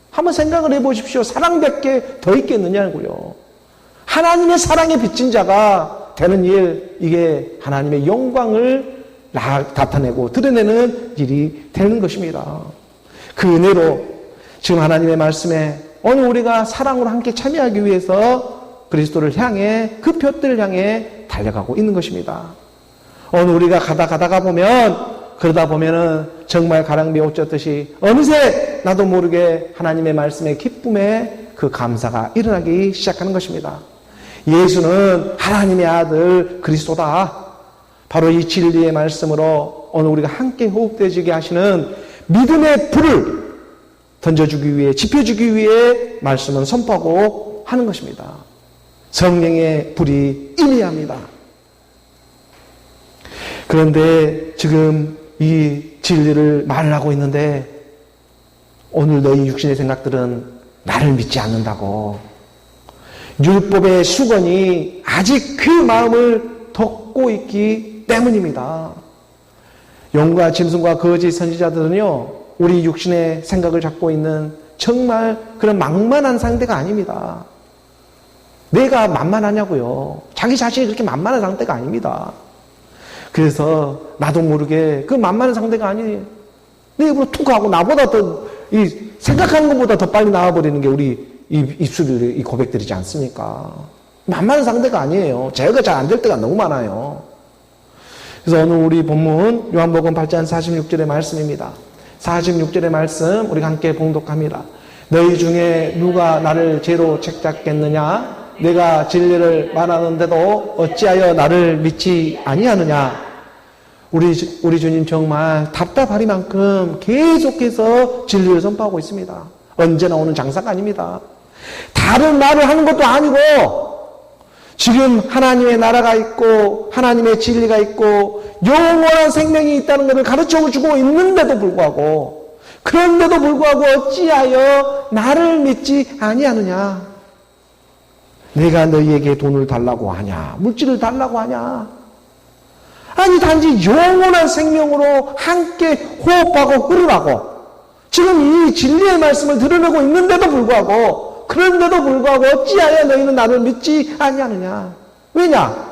한번 생각을 해보십시오. 사랑밖에 더 있겠느냐고요. 하나님의 사랑의 빚진 자가 되는 일, 이게 하나님의 영광을 나타내고 드러내는 일이 되는 것입니다. 그 은혜로 지금 하나님의 말씀에 오늘 우리가 사랑으로 함께 참여하기 위해서 그리스도를 향해, 그 둏들을 향해 달려가고 있는 것입니다. 오늘 우리가 가다가 보면, 그러다 보면은 정말 가랑비에 옷 젖듯이 어느새 나도 모르게 하나님의 말씀의 기쁨에 그 감사가 일어나기 시작하는 것입니다. 예수는 하나님의 아들 그리스도다. 바로 이 진리의 말씀으로 오늘 우리가 함께 호흡되어지게 하시는 믿음의 불을 던져주기 위해, 지펴주기 위해 말씀은 선포하고 하는 것입니다. 성령의 불이 임해야 합니다. 그런데 지금 이 진리를 말을 하고 있는데 오늘 너희 육신의 생각들은 나를 믿지 않는다고, 율법의 수건이 아직 그 마음을 덮고 있기 때문입니다. 영과 짐승과 거짓 선지자들은요, 우리 육신의 생각을 잡고 있는 정말 그런 만만한 상대가 아닙니다. 내가 만만하냐고요. 자기 자신이 그렇게 만만한 상대가 아닙니다. 그래서 나도 모르게 그 만만한 상대가 아니에요. 내 입으로 툭 하고 나보다 더 생각하는 것보다 더 빨리 나와버리는 게 우리 입술이 이 고백들이지 않습니까? 만만한 상대가 아니에요. 제어가 잘 안 될 때가 너무 많아요. 그래서 오늘 우리 본문 요한복음 8장 46절의 말씀입니다. 46절의 말씀 우리가 함께 봉독합니다. 너희 중에 누가 나를 죄로 책잡겠느냐? 내가 진리를 말하는데도 어찌하여 나를 믿지 아니하느냐? 우리 주님 정말 답답하리만큼 계속해서 진리를 선포하고 있습니다. 언제나 오는 장사가 아닙니다. 다른 말을 하는 것도 아니고 지금 하나님의 나라가 있고 하나님의 진리가 있고 영원한 생명이 있다는 것을 가르쳐주고 있는데도 불구하고, 그런데도 불구하고 어찌하여 나를 믿지 아니하느냐? 내가 너희에게 돈을 달라고 하냐? 물질을 달라고 하냐? 아니 단지 영원한 생명으로 함께 호흡하고 흐르라고 지금 이 진리의 말씀을 들으려고 있는데도 불구하고, 그런데도 불구하고 어찌하여 너희는 나를 믿지 아니하느냐? 왜냐?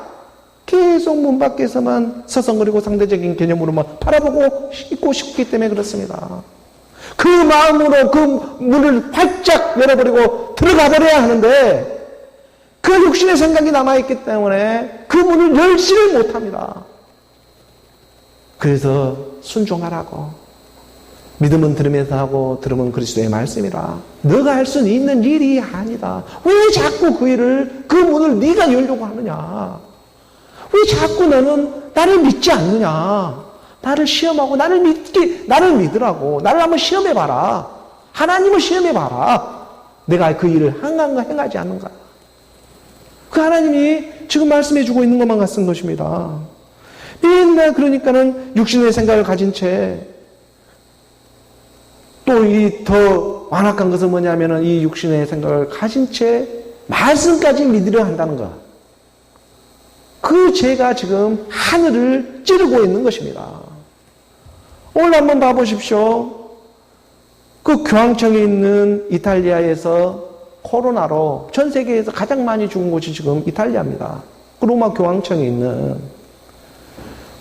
계속 문 밖에서만 서성거리고 상대적인 개념으로만 바라보고 있고 싶기 때문에 그렇습니다. 그 마음으로 그 문을 활짝 열어버리고 들어가 버려야 하는데 그 육신의 생각이 남아있기 때문에 그 문을 열지를 못합니다. 그래서 순종하라고. 믿음은 들으면서 하고 들으면 그리스도의 말씀이라. 너가 할 수 있는 일이 아니다. 왜 자꾸 그 문을 네가 열려고 하느냐? 왜 자꾸 너는 나를 믿지 않느냐? 나를 시험하고 나를 믿으라고. 나를 한번 시험해봐라. 하나님을 시험해봐라. 내가 그 일을 한간가 행하지 않는가? 그 하나님이 지금 말씀해주고 있는 것만 같은 것입니다. 맨날 그러니까는 육신의 생각을 가진 채, 또 이 더 완악한 것은 뭐냐면은 이 육신의 생각을 가진 채 말씀까지 믿으려 한다는 것. 그 죄가 지금 하늘을 찌르고 있는 것입니다. 오늘 한번 봐보십시오. 그 교황청에 있는 이탈리아에서 코로나로 전 세계에서 가장 많이 죽은 곳이 지금 이탈리아입니다. 그 로마 교황청에 있는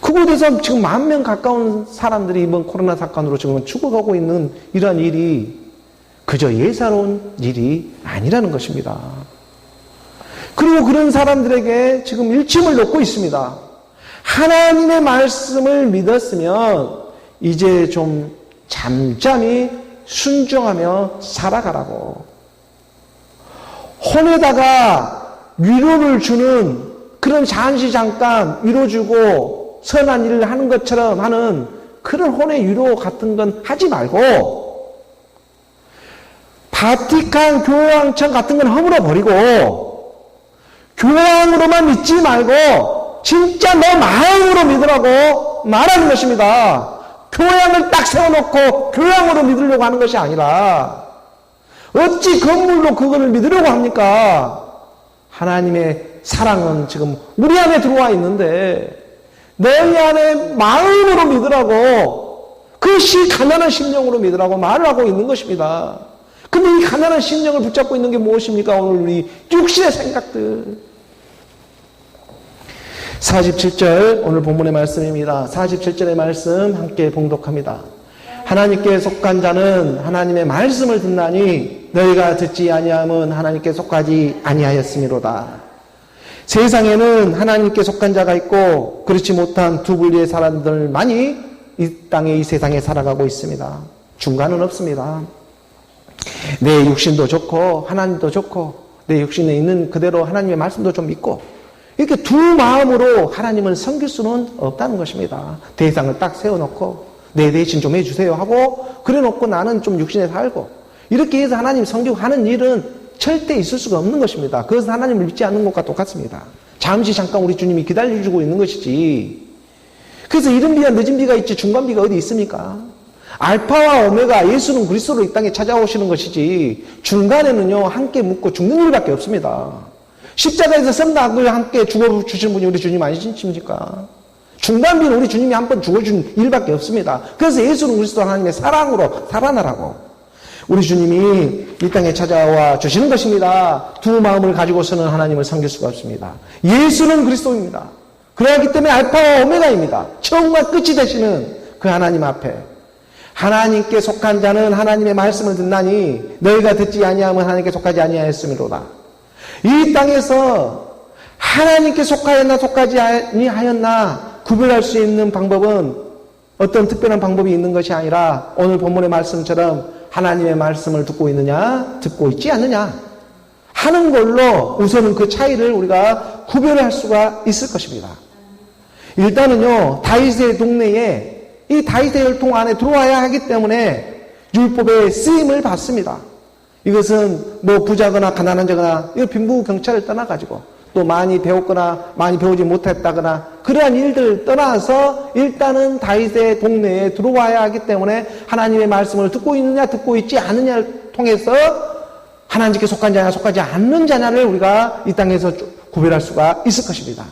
그곳에서 지금 10,000명 가까운 사람들이 이번 코로나 사건으로 지금 죽어가고 있는 이러한 일이 그저 예사로운 일이 아니라는 것입니다. 그리고 그런 사람들에게 지금 일침을 놓고 있습니다. 하나님의 말씀을 믿었으면 이제 좀 잠잠히 순종하며 살아가라고. 혼에다가 위로를 주는 그런 잠시 잠깐 위로 주고 선한 일을 하는 것처럼 하는 그런 혼의 위로 같은 건 하지 말고, 바티칸 교황청 같은 건 허물어 버리고 교황으로만 믿지 말고 진짜 너 마음으로 믿으라고 말하는 것입니다. 교양을 딱 세워놓고 교양으로 믿으려고 하는 것이 아니라 어찌 건물로 그거를 믿으려고 합니까? 하나님의 사랑은 지금 우리 안에 들어와 있는데 너희 안에 마음으로 믿으라고, 그것이 가난한 심령으로 믿으라고 말을 하고 있는 것입니다. 근데 이 가난한 심령을 붙잡고 있는 게 무엇입니까? 오늘 우리 육신의 생각들. 47절 오늘 본문의 말씀입니다. 47절의 말씀 함께 봉독합니다. 하나님께 속한 자는 하나님의 말씀을 듣나니 너희가 듣지 아니함은 하나님께 속하지 아니하였음이로다. 세상에는 하나님께 속한 자가 있고 그렇지 못한 두 분리의 사람들만이 이 땅에 이 세상에 살아가고 있습니다. 중간은 없습니다. 내 육신도 좋고 하나님도 좋고 내 육신에 있는 그대로 하나님의 말씀도 좀 믿고 이렇게 두 마음으로 하나님을 섬길 수는 없다는 것입니다. 대상을 딱 세워놓고 내 대신 좀 해주세요 하고 그래놓고 나는 좀 육신에 살고 이렇게 해서 하나님 섬기고 하는 일은 절대 있을 수가 없는 것입니다. 그것은 하나님을 믿지 않는 것과 똑같습니다. 잠시 잠깐 우리 주님이 기다려주고 있는 것이지. 그래서 이른 비와 늦은 비가 있지 중간 비가 어디 있습니까? 알파와 오메가, 예수는 그리스도로 이 땅에 찾아오시는 것이지 중간에는요 함께 묵고 죽는 일밖에 없습니다. 십자가에서 성낙을 함께 죽어주신 분이 우리 주님 아니십니까? 중단비는 우리 주님이 한 번 죽어준 일밖에 없습니다. 그래서 예수는 그리스도 하나님의 사랑으로 살아나라고 우리 주님이 이 땅에 찾아와 주시는 것입니다. 두 마음을 가지고서는 하나님을 섬길 수가 없습니다. 예수는 그리스도입니다. 그러기 때문에 알파와 오메가입니다. 처음과 끝이 되시는 그 하나님 앞에 하나님께 속한 자는 하나님의 말씀을 듣나니 너희가 듣지 아니하면 하나님께 속하지 아니하였음이로다. 이 땅에서 하나님께 속하였나 속하지 아니하였나 구별할 수 있는 방법은 어떤 특별한 방법이 있는 것이 아니라 오늘 본문의 말씀처럼 하나님의 말씀을 듣고 있느냐 듣고 있지 않느냐 하는 걸로 우선은 그 차이를 우리가 구별할 수가 있을 것입니다. 일단은요, 다윗의 동네에 이 다윗의 혈통 안에 들어와야 하기 때문에 율법의 쓰임을 받습니다. 이것은 뭐 부자거나 가난한 자거나 이 빈부 경차를 떠나가지고 또 많이 배웠거나 많이 배우지 못했다거나 그러한 일들을 떠나서 일단은 다윗의 동네에 들어와야 하기 때문에 하나님의 말씀을 듣고 있느냐 듣고 있지 않느냐를 통해서 하나님께 속한 자냐 속하지 않는 자냐를 우리가 이 땅에서 구별할 수가 있을 것입니다.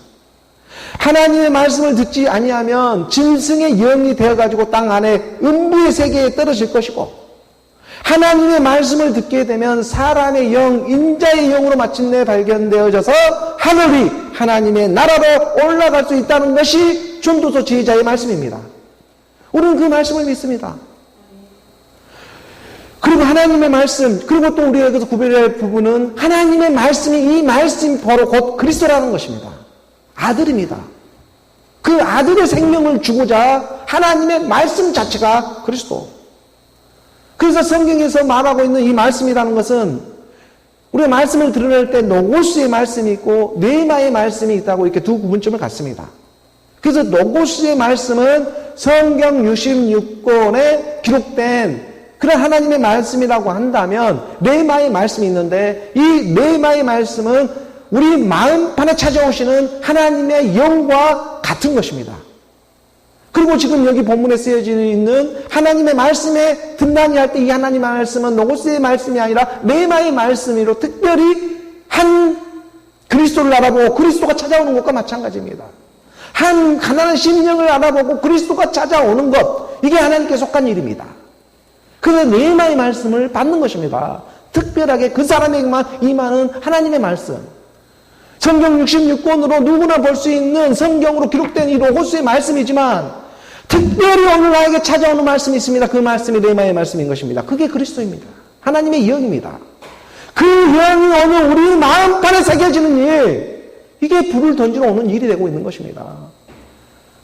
하나님의 말씀을 듣지 아니하면 짐승의 영이 되어가지고 땅 안에 음부의 세계에 떨어질 것이고 하나님의 말씀을 듣게 되면 사람의 영, 인자의 영으로 마침내 발견되어져서 하늘이 하나님의 나라로 올라갈 수 있다는 것이 전도서 지휘자의 말씀입니다. 우리는 그 말씀을 믿습니다. 그리고 하나님의 말씀, 그리고 또 우리가 여기서 구별해야 할 부분은 하나님의 말씀이 이 말씀이 바로 곧 그리스도라는 것입니다. 아들입니다. 그 아들의 생명을 주고자 하나님의 말씀 자체가 그리스도. 그래서 성경에서 말하고 있는 이 말씀이라는 것은 우리가 말씀을 드러낼 때 노고스의 말씀이 있고 뇌마의 말씀이 있다고 이렇게 두 구분점을 갖습니다. 그래서 노고스의 말씀은 성경 66권에 기록된 그런 하나님의 말씀이라고 한다면 뇌마의 말씀이 있는데 이 뇌마의 말씀은 우리 마음판에 찾아오시는 하나님의 영과 같은 것입니다. 그리고 지금 여기 본문에 쓰여져 있는 하나님의 말씀에 듣나니 할 때 이 하나님의 말씀은 노고스의 말씀이 아니라 뇌마의 말씀으로 특별히 한 그리스도를 알아보고 그리스도가 찾아오는 것과 마찬가지입니다. 한 가난한 심령을 알아보고 그리스도가 찾아오는 것, 이게 하나님께 속한 일입니다. 그래서 뇌마의 말씀을 받는 것입니다. 특별하게 그 사람에게만 임하는 하나님의 말씀. 성경 66권으로 누구나 볼 수 있는 성경으로 기록된 이 로고스의 말씀이지만 특별히 오늘 나에게 찾아오는 말씀이 있습니다. 그 말씀이 뇌마의 말씀인 것입니다. 그게 그리스도입니다. 하나님의 영입니다. 그 영이 오늘 우리 마음판에 새겨지는 일, 이게 불을 던지러 오는 일이 되고 있는 것입니다.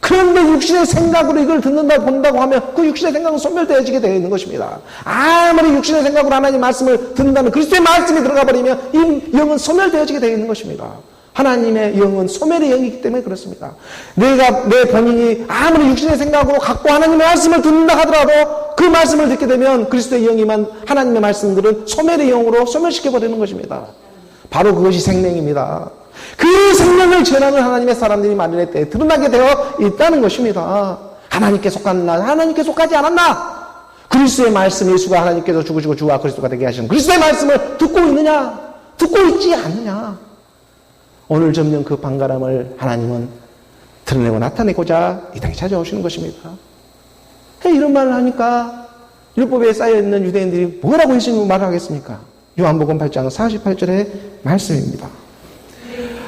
그런데 육신의 생각으로 이걸 듣는다고 본다고 하면 그 육신의 생각은 소멸되어지게 되어 있는 것입니다. 아무리 육신의 생각으로 하나님의 말씀을 듣는다면 그리스도의 말씀이 들어가 버리면 이 영은 소멸되어지게 되어 있는 것입니다. 하나님의 영은 소멸의 영이기 때문에 그렇습니다. 내 본인이 아무리 육신의 생각으로 갖고 하나님의 말씀을 듣는다 하더라도 그 말씀을 듣게 되면 그리스도의 영이만 하나님의 말씀들은 소멸의 영으로 소멸시켜버리는 것입니다. 바로 그것이 생명입니다. 그 생명을 전하는 하나님의 사람들이 만연의 때에 드러나게 되어 있다는 것입니다. 하나님께 속았나? 하나님께 속하지 않았나? 그리스도의 말씀, 예수가 하나님께서 죽으시고 주와 그리스도가 되게 하시는 그리스도의 말씀을 듣고 있느냐? 듣고 있지 않느냐? 오늘 점령 그 반가람을 하나님은 드러내고 나타내고자 이 땅에 찾아오시는 것입니다. 이런 말을 하니까 율법에 쌓여있는 유대인들이 뭐라고 예수님을 말을 하겠습니까? 요한복음 8장 48절의 말씀입니다.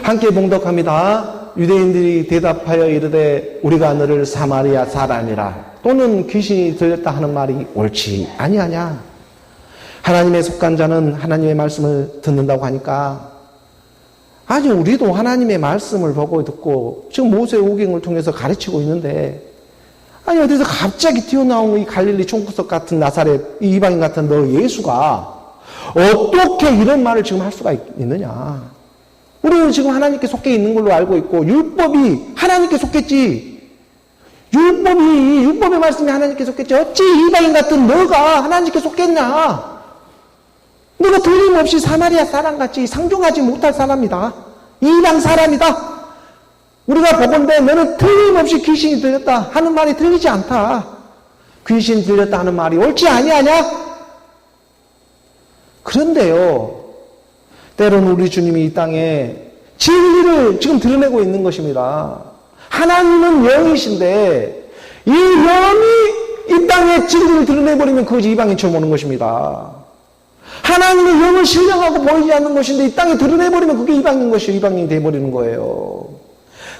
함께 봉독합니다. 유대인들이 대답하여 이르되 우리가 너를 사마리아 사람이라 또는 귀신이 들렸다 하는 말이 옳지 아니하냐? 하나님의 속한 자는 하나님의 말씀을 듣는다고 하니까 아니 우리도 하나님의 말씀을 보고 듣고 지금 모세의 오경을 통해서 가르치고 있는데 아니 어디서 갑자기 튀어나온 이 갈릴리 총구석 같은 나사렛 이 이방인 같은 너 예수가 어떻게 이런 말을 지금 할 수가 있느냐? 우리는 지금 하나님께 속해 있는 걸로 알고 있고 율법이 하나님께 속했지. 율법의 말씀이 하나님께 속했지. 어찌 이방인 같은 너가 하나님께 속겠냐? 너가 틀림없이 사마리아 사람같이 상종하지 못할 사람이다. 이방 사람이다. 우리가 보건대 너는 틀림없이 귀신이 들렸다 하는 말이 틀리지 않다. 귀신 들렸다 하는 말이 옳지 아니하냐? 그런데요. 때로는 우리 주님이 이 땅에 진리를 지금 드러내고 있는 것입니다. 하나님은 영이신데 이 영이 이 땅에 진리를 드러내버리면 그것이 이방인처럼 오는 것입니다. 하나님의 영을 신령하고 보이지 않는 것인데 이 땅에 드러내버리면 그게 이방인 것이요, 이방인이 되어버리는 거예요.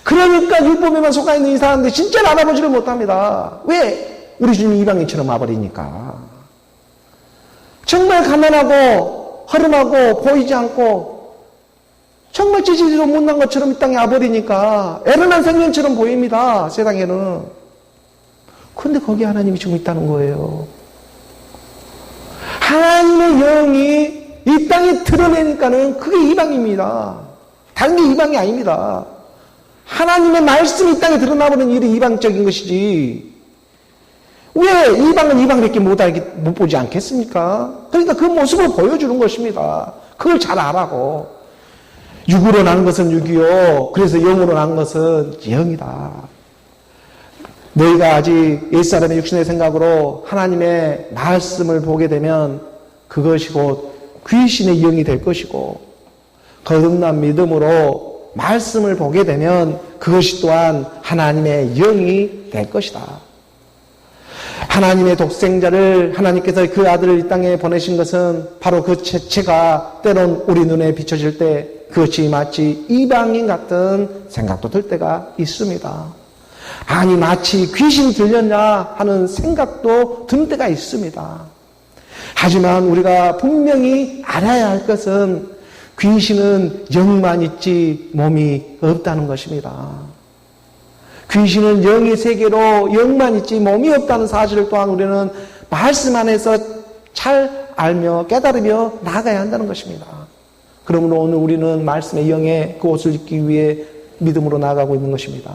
그러니까 율법에만 속아있는 이 사람들이 진짜로 알아보지를 못합니다. 왜? 우리 주님이 이방인처럼 와버리니까. 정말 가난하고 허름하고 보이지 않고 정말 찌질이로 못난 것처럼 이 땅에 와버리니까 애련한 생명처럼 보입니다. 세상에는. 그런데 거기에 하나님이 지금 있다는 거예요. 하나님의 영이 이 땅에 드러내니까는 그게 이방입니다. 다른 게 이방이 아닙니다. 하나님의 말씀이 이 땅에 드러나버리는 일이 이방적인 것이지. 왜 이방은 이방밖에 못 보지 않겠습니까? 그러니까 그 모습을 보여주는 것입니다. 그걸 잘 알아고. 육으로 난 것은 육이요, 그래서 영으로 난 것은 영이다. 너희가 아직 옛사람의 육신의 생각으로 하나님의 말씀을 보게 되면 그것이 곧 귀신의 영이 될 것이고, 거듭난 믿음으로 말씀을 보게 되면 그것이 또한 하나님의 영이 될 것이다. 하나님의 독생자를, 하나님께서 그 아들을 이 땅에 보내신 것은 바로 그 채가 때론 우리 눈에 비춰질 때 그것이 마치 이방인 같은 생각도 들 때가 있습니다. 아니 마치 귀신 들렸냐 하는 생각도 들 때가 있습니다. 하지만 우리가 분명히 알아야 할 것은 귀신은 영만 있지 몸이 없다는 것입니다. 귀신은 영의 세계로 영만 있지 몸이 없다는 사실을 또한 우리는 말씀 안에서 잘 알며 깨달으며 나아가야 한다는 것입니다. 그러므로 오늘 우리는 말씀의 영의 그 옷을 입기 위해 믿음으로 나아가고 있는 것입니다.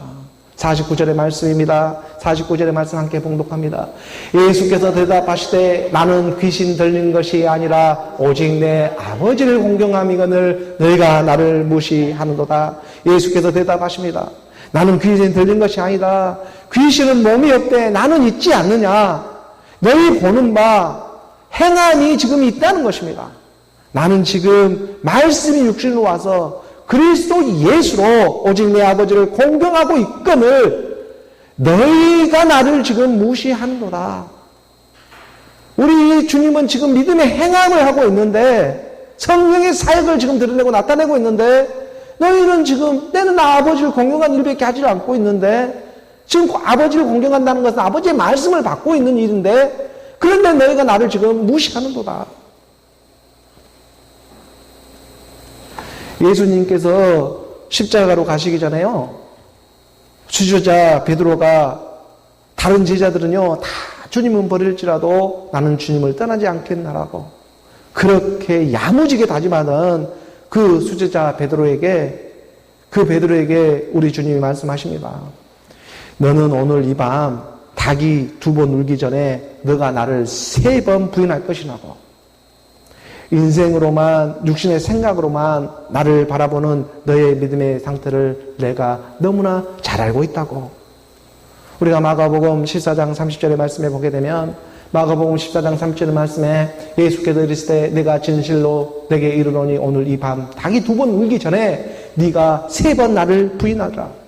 49절의 말씀입니다. 49절의 말씀 함께 봉독합니다. 예수께서 대답하시되 나는 귀신 들린 것이 아니라 오직 내 아버지를 공경함이거늘 너희가 나를 무시하는도다. 예수께서 대답하십니다. 나는 귀신 들린 것이 아니다. 귀신은 몸이 없대. 나는 있지 않느냐. 너희 보는 바 행함이 지금 있다는 것입니다. 나는 지금 말씀이 육신으로 와서 그리스도 예수로 오직 내 아버지를 공경하고 있거늘 너희가 나를 지금 무시하는도다. 우리 주님은 지금 믿음의 행함을 하고 있는데 성령의 사역을 지금 드러내고 나타내고 있는데 너희는 지금 내는 아버지를 공경한 일밖에 하지 않고 있는데 지금 아버지를 공경한다는 것은 아버지의 말씀을 받고 있는 일인데 그런데 너희가 나를 지금 무시하는도다. 예수님께서 십자가로 가시기 전에요. 수제자 베드로가 다른 제자들은요 다 주님은 버릴지라도 나는 주님을 떠나지 않겠나라고 그렇게 야무지게 다짐하던 그 수제자 베드로에게 우리 주님이 말씀하십니다. 너는 오늘 이 밤 닭이 2번 울기 전에 너가 나를 3번 부인할 것이라고. 인생으로만 육신의 생각으로만 나를 바라보는 너의 믿음의 상태를 내가 너무나 잘 알고 있다고. 우리가 마가복음 14장 30절의 말씀에 보게 되면 마가복음 14장 30절의 말씀에 예수께서 이르시되 내가 진실로 내게 이르노니 오늘 이 밤 닭이 2번 울기 전에 네가 3번 나를 부인하라.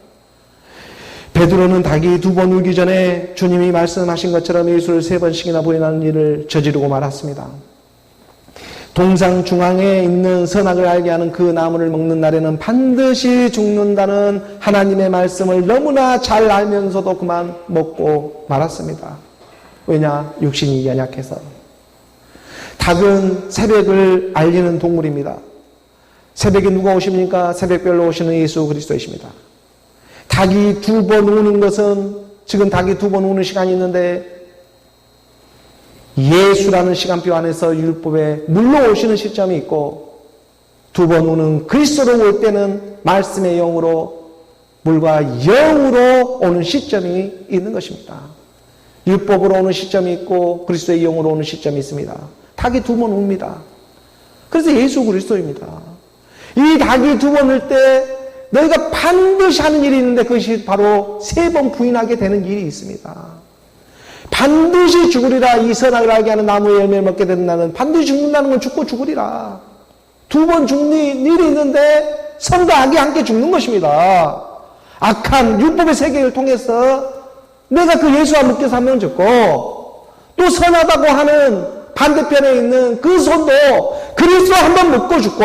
베드로는 닭이 2번 울기 전에 주님이 말씀하신 것처럼 예수를 3번씩이나 부인하는 일을 저지르고 말았습니다. 동상 중앙에 있는 선악을 알게 하는 그 나무를 먹는 날에는 반드시 죽는다는 하나님의 말씀을 너무나 잘 알면서도 그만 먹고 말았습니다. 왜냐? 육신이 연약해서. 닭은 새벽을 알리는 동물입니다. 새벽에 누가 오십니까? 새벽별로 오시는 예수 그리스도이십니다. 닭이 2번 우는 것은 지금 닭이 2번 우는 시간이 있는데 예수라는 시간표 안에서 율법에 물러오시는 시점이 있고 2번 우는 그리스도로 올 때는 말씀의 영으로 물과 영으로 오는 시점이 있는 것입니다. 율법으로 오는 시점이 있고 그리스도의 영으로 오는 시점이 있습니다. 닭이 2번 웁니다. 그래서 예수 그리스도입니다. 이 닭이 2번 울 때 너희가 반드시 하는 일이 있는데 그것이 바로 3번 부인하게 되는 일이 있습니다. 반드시 죽으리라. 이 선악을 알게 하는 나무의 열매를 먹게 된다는 반드시 죽는다는 건 죽고 죽으리라. 두 번 죽는 일이 있는데 선과 악이 함께 죽는 것입니다. 악한 율법의 세계를 통해서 내가 그 예수와 묶여서 한 명 죽고 또 선하다고 하는 반대편에 있는 그 손도 그리스도와 한 번 묶고 죽고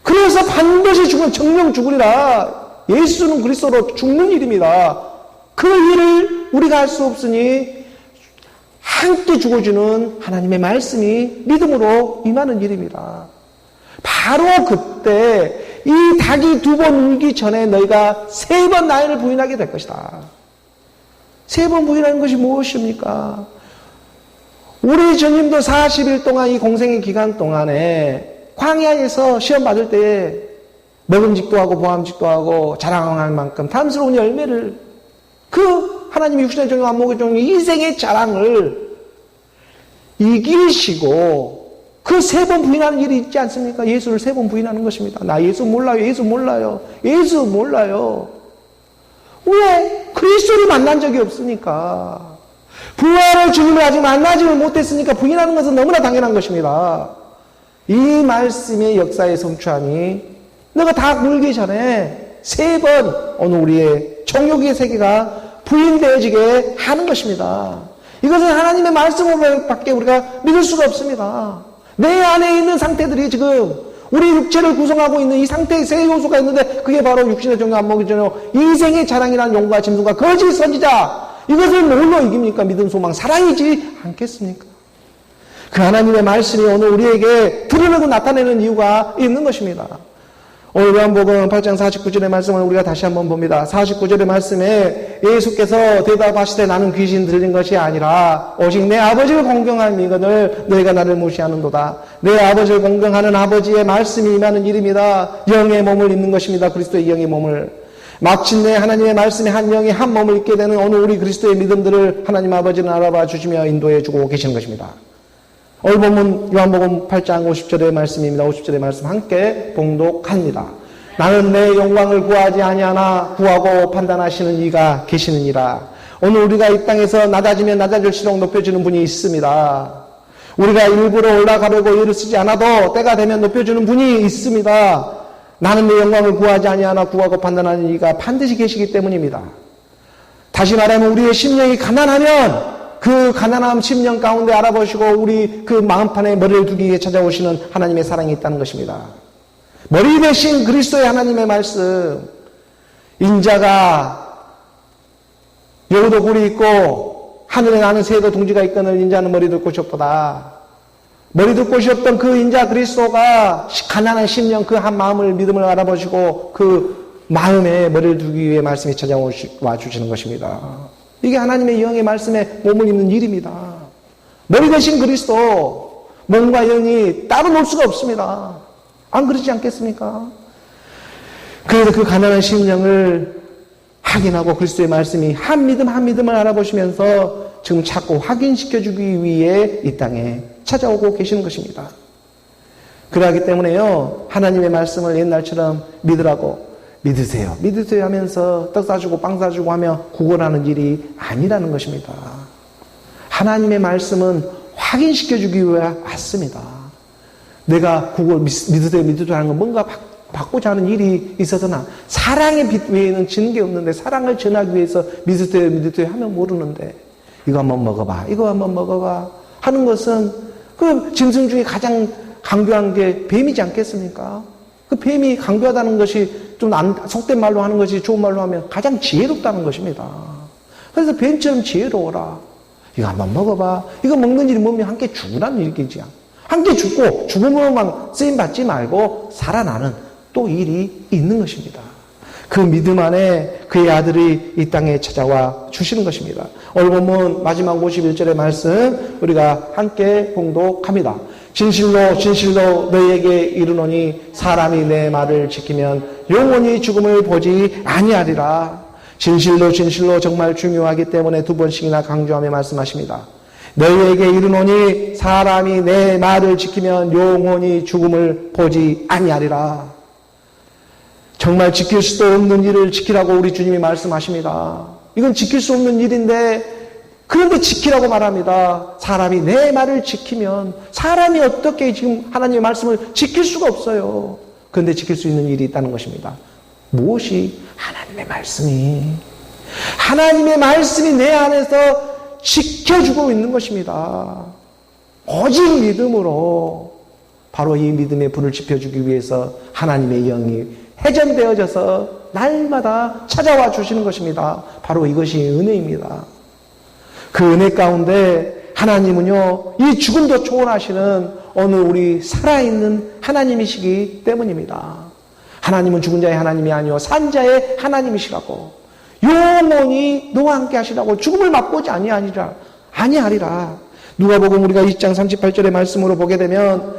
그래서 반드시 죽은 정령 죽으리라. 예수는 그리스도로 죽는 일입니다. 그 일을 우리가 할 수 없으니 함께 죽어주는 하나님의 말씀이 믿음으로 임하는 일입니다. 바로 그때 이 닭이 두 번 울기 전에 너희가 세 번 나를 부인하게 될 것이다. 세 번 부인하는 것이 무엇입니까? 우리 주님도 40일 동안 이 공생의 기간 동안에 광야에서 시험 받을 때 먹음직도 하고 보암직도 하고 자랑할 만큼 탐스러운 열매를 그 하나님의 육신의 종이 안목의 종이 인생의 자랑을 이기시고 그 세 번 부인하는 일이 있지 않습니까? 예수를 세 번 부인하는 것입니다. 나 예수 몰라요. 예수 몰라요. 예수 몰라요. 왜? 그리스도를 만난 적이 없으니까. 부활의 주님을 아직 만나지를 못했으니까 부인하는 것은 너무나 당연한 것입니다. 이 말씀의 역사에 성취하니 너가 다 물기 전에 세 번 오늘 우리의 정욕의 세계가 부인되어지게 하는 것입니다. 이것은 하나님의 말씀으로밖에 우리가 믿을 수가 없습니다. 내 안에 있는 상태들이 지금 우리 육체를 구성하고 있는 이 상태의 세 요소가 있는데 그게 바로 육신의 종교, 안목의 종교, 인생의 자랑이라는 용과 짐승과 거짓 선지자, 이것을 뭘로 이깁니까? 믿음, 소망, 사랑이지 않겠습니까? 그 하나님의 말씀이 오늘 우리에게 드러내고 나타내는 이유가 있는 것입니다. 오늘 요한복음 8장 49절의 말씀을 우리가 다시 한번 봅니다. 49절의 말씀에 예수께서 대답하시되 나는 귀신 들린 것이 아니라 오직 내 아버지를 공경함이거늘 너희가 나를 무시하는도다. 내 아버지를 공경하는 아버지의 말씀이 임하는 일입니다. 영의 몸을 입는 것입니다. 그리스도의 영의 몸을. 마침내 하나님의 말씀이 한 영이 한 몸을 입게 되는 오늘 우리 그리스도의 믿음들을 하나님 아버지는 알아봐 주시며 인도해 주고 계시는 것입니다. 오늘 본문 요한복음 8장 50절의 말씀입니다. 50절의 말씀 함께 봉독합니다. 나는 내 영광을 구하지 아니하나 구하고 판단하시는 이가 계시느니라. 오늘 우리가 이 땅에서 낮아지면 낮아질수록 높여주는 분이 있습니다. 우리가 일부러 올라가려고 애를 쓰지 않아도 때가 되면 높여주는 분이 있습니다. 나는 내 영광을 구하지 아니하나 구하고 판단하는 이가 반드시 계시기 때문입니다. 다시 말하면 우리의 심령이 가난하면 그 가난함 심령 가운데 알아보시고 우리 그 마음판에 머리를 두기 위해 찾아오시는 하나님의 사랑이 있다는 것입니다. 머리 대신 그리스도의 하나님의 말씀. 인자가 여우도 굴이 있고 하늘에 나는 새도 둥지가 있거늘 인자는 머리 둘 곳이 없도다. 머리 둘 곳이 없던 그 인자 그리스도가 가난한 심령 그 한 마음을 믿음을 알아보시고 그 마음에 머리를 두기 위해 말씀이 찾아와 주시는 것입니다. 이게 하나님의 영의 말씀에 몸을 입는 일입니다. 머리 대신 그리스도, 몸과 영이 따로 놀 수가 없습니다. 안 그러지 않겠습니까? 그래서 그 가난한 심령을 확인하고 그리스도의 말씀이 한 믿음 한 믿음을 알아보시면서 지금 자꾸 확인시켜주기 위해 이 땅에 찾아오고 계시는 것입니다. 그러기 때문에요, 하나님의 말씀을 옛날처럼 믿으라고 믿으세요 하면서 떡 사주고 빵 사주고 하며 구걸하는 일이 아니라는 것입니다. 하나님의 말씀은 확인시켜주기 위해 왔습니다. 내가 믿으세요 하는 건 뭔가 받고자 하는 일이 있어서나 사랑의 빛 외에는 지는 게 없는데 사랑을 전하기 위해서 믿으세요 하면 모르는데 이거 한번 먹어봐 하는 것은 그 짐승 중에 가장 강교한 게 뱀이지 않겠습니까? 그 뱀이 강교하다는 것이 좀 속된 말로 하는 것이 좋은 말로 하면 가장 지혜롭다는 것입니다. 그래서 뱀처럼 지혜로워라. 이거 한번 먹어봐. 이거 먹는 일이 뭐면 함께 죽으라는 일이지. 함께 죽고 죽음으로만 쓰임받지 말고 살아나는 또 일이 있는 것입니다. 그 믿음 안에 그의 아들이 이 땅에 찾아와 주시는 것입니다. 오늘 본문 마지막 51절의 말씀 우리가 함께 봉독합니다. 진실로 진실로 너희에게 이르노니 사람이 내 말을 지키면 영원히 죽음을 보지 아니하리라. 진실로 진실로 정말 중요하기 때문에 두 번씩이나 강조하며 말씀하십니다. 너희에게 이르노니 사람이 내 말을 지키면 영원히 죽음을 보지 아니하리라. 정말 지킬 수도 없는 일을 지키라고 우리 주님이 말씀하십니다. 이건 지킬 수 없는 일인데 그런데 지키라고 말합니다. 사람이 내 말을 지키면 사람이 어떻게 지금 하나님의 말씀을 지킬 수가 없어요. 그런데 지킬 수 있는 일이 있다는 것입니다. 무엇이? 하나님의 말씀이. 하나님의 말씀이 내 안에서 지켜주고 있는 것입니다. 오직 믿음으로 바로 이 믿음의 불을 지펴주기 위해서 하나님의 영이 회전되어져서 날마다 찾아와 주시는 것입니다. 바로 이것이 은혜입니다. 그 은혜 가운데 하나님은요, 이 죽음도 초월하시는 어느 우리 살아있는 하나님이시기 때문입니다. 하나님은 죽은 자의 하나님이 아니요 산 자의 하나님이시라고, 영원히 너와 함께 하시라고, 죽음을 맛보지 아니하리라. 누가복음 우리가 20장 38절의 말씀으로 보게 되면,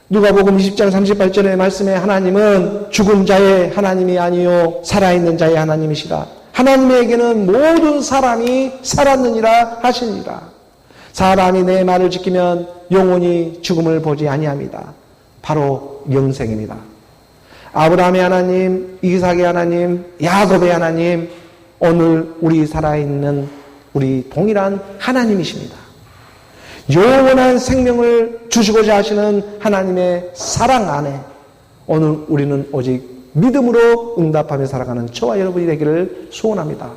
누가복음 20장 38절의 말씀에 하나님은 죽은 자의 하나님이 아니요 살아있는 자의 하나님이시라. 하나님에게는 모든 사람이 살았느니라 하시니라. 사람이 내 말을 지키면 영원히 죽음을 보지 아니합니다. 바로 영생입니다. 아브라함의 하나님, 이삭의 하나님, 야곱의 하나님, 오늘 우리 살아있는 우리 동일한 하나님이십니다. 영원한 생명을 주시고자 하시는 하나님의 사랑 안에 오늘 우리는 오직 믿음으로 응답하며 살아가는 저와 여러분이 되기를 소원합니다.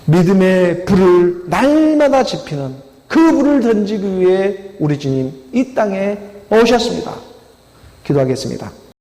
믿음의 불을 날마다 지피는 그 불을 던지기 위해 우리 주님 이 땅에 오셨습니다. 기도하겠습니다.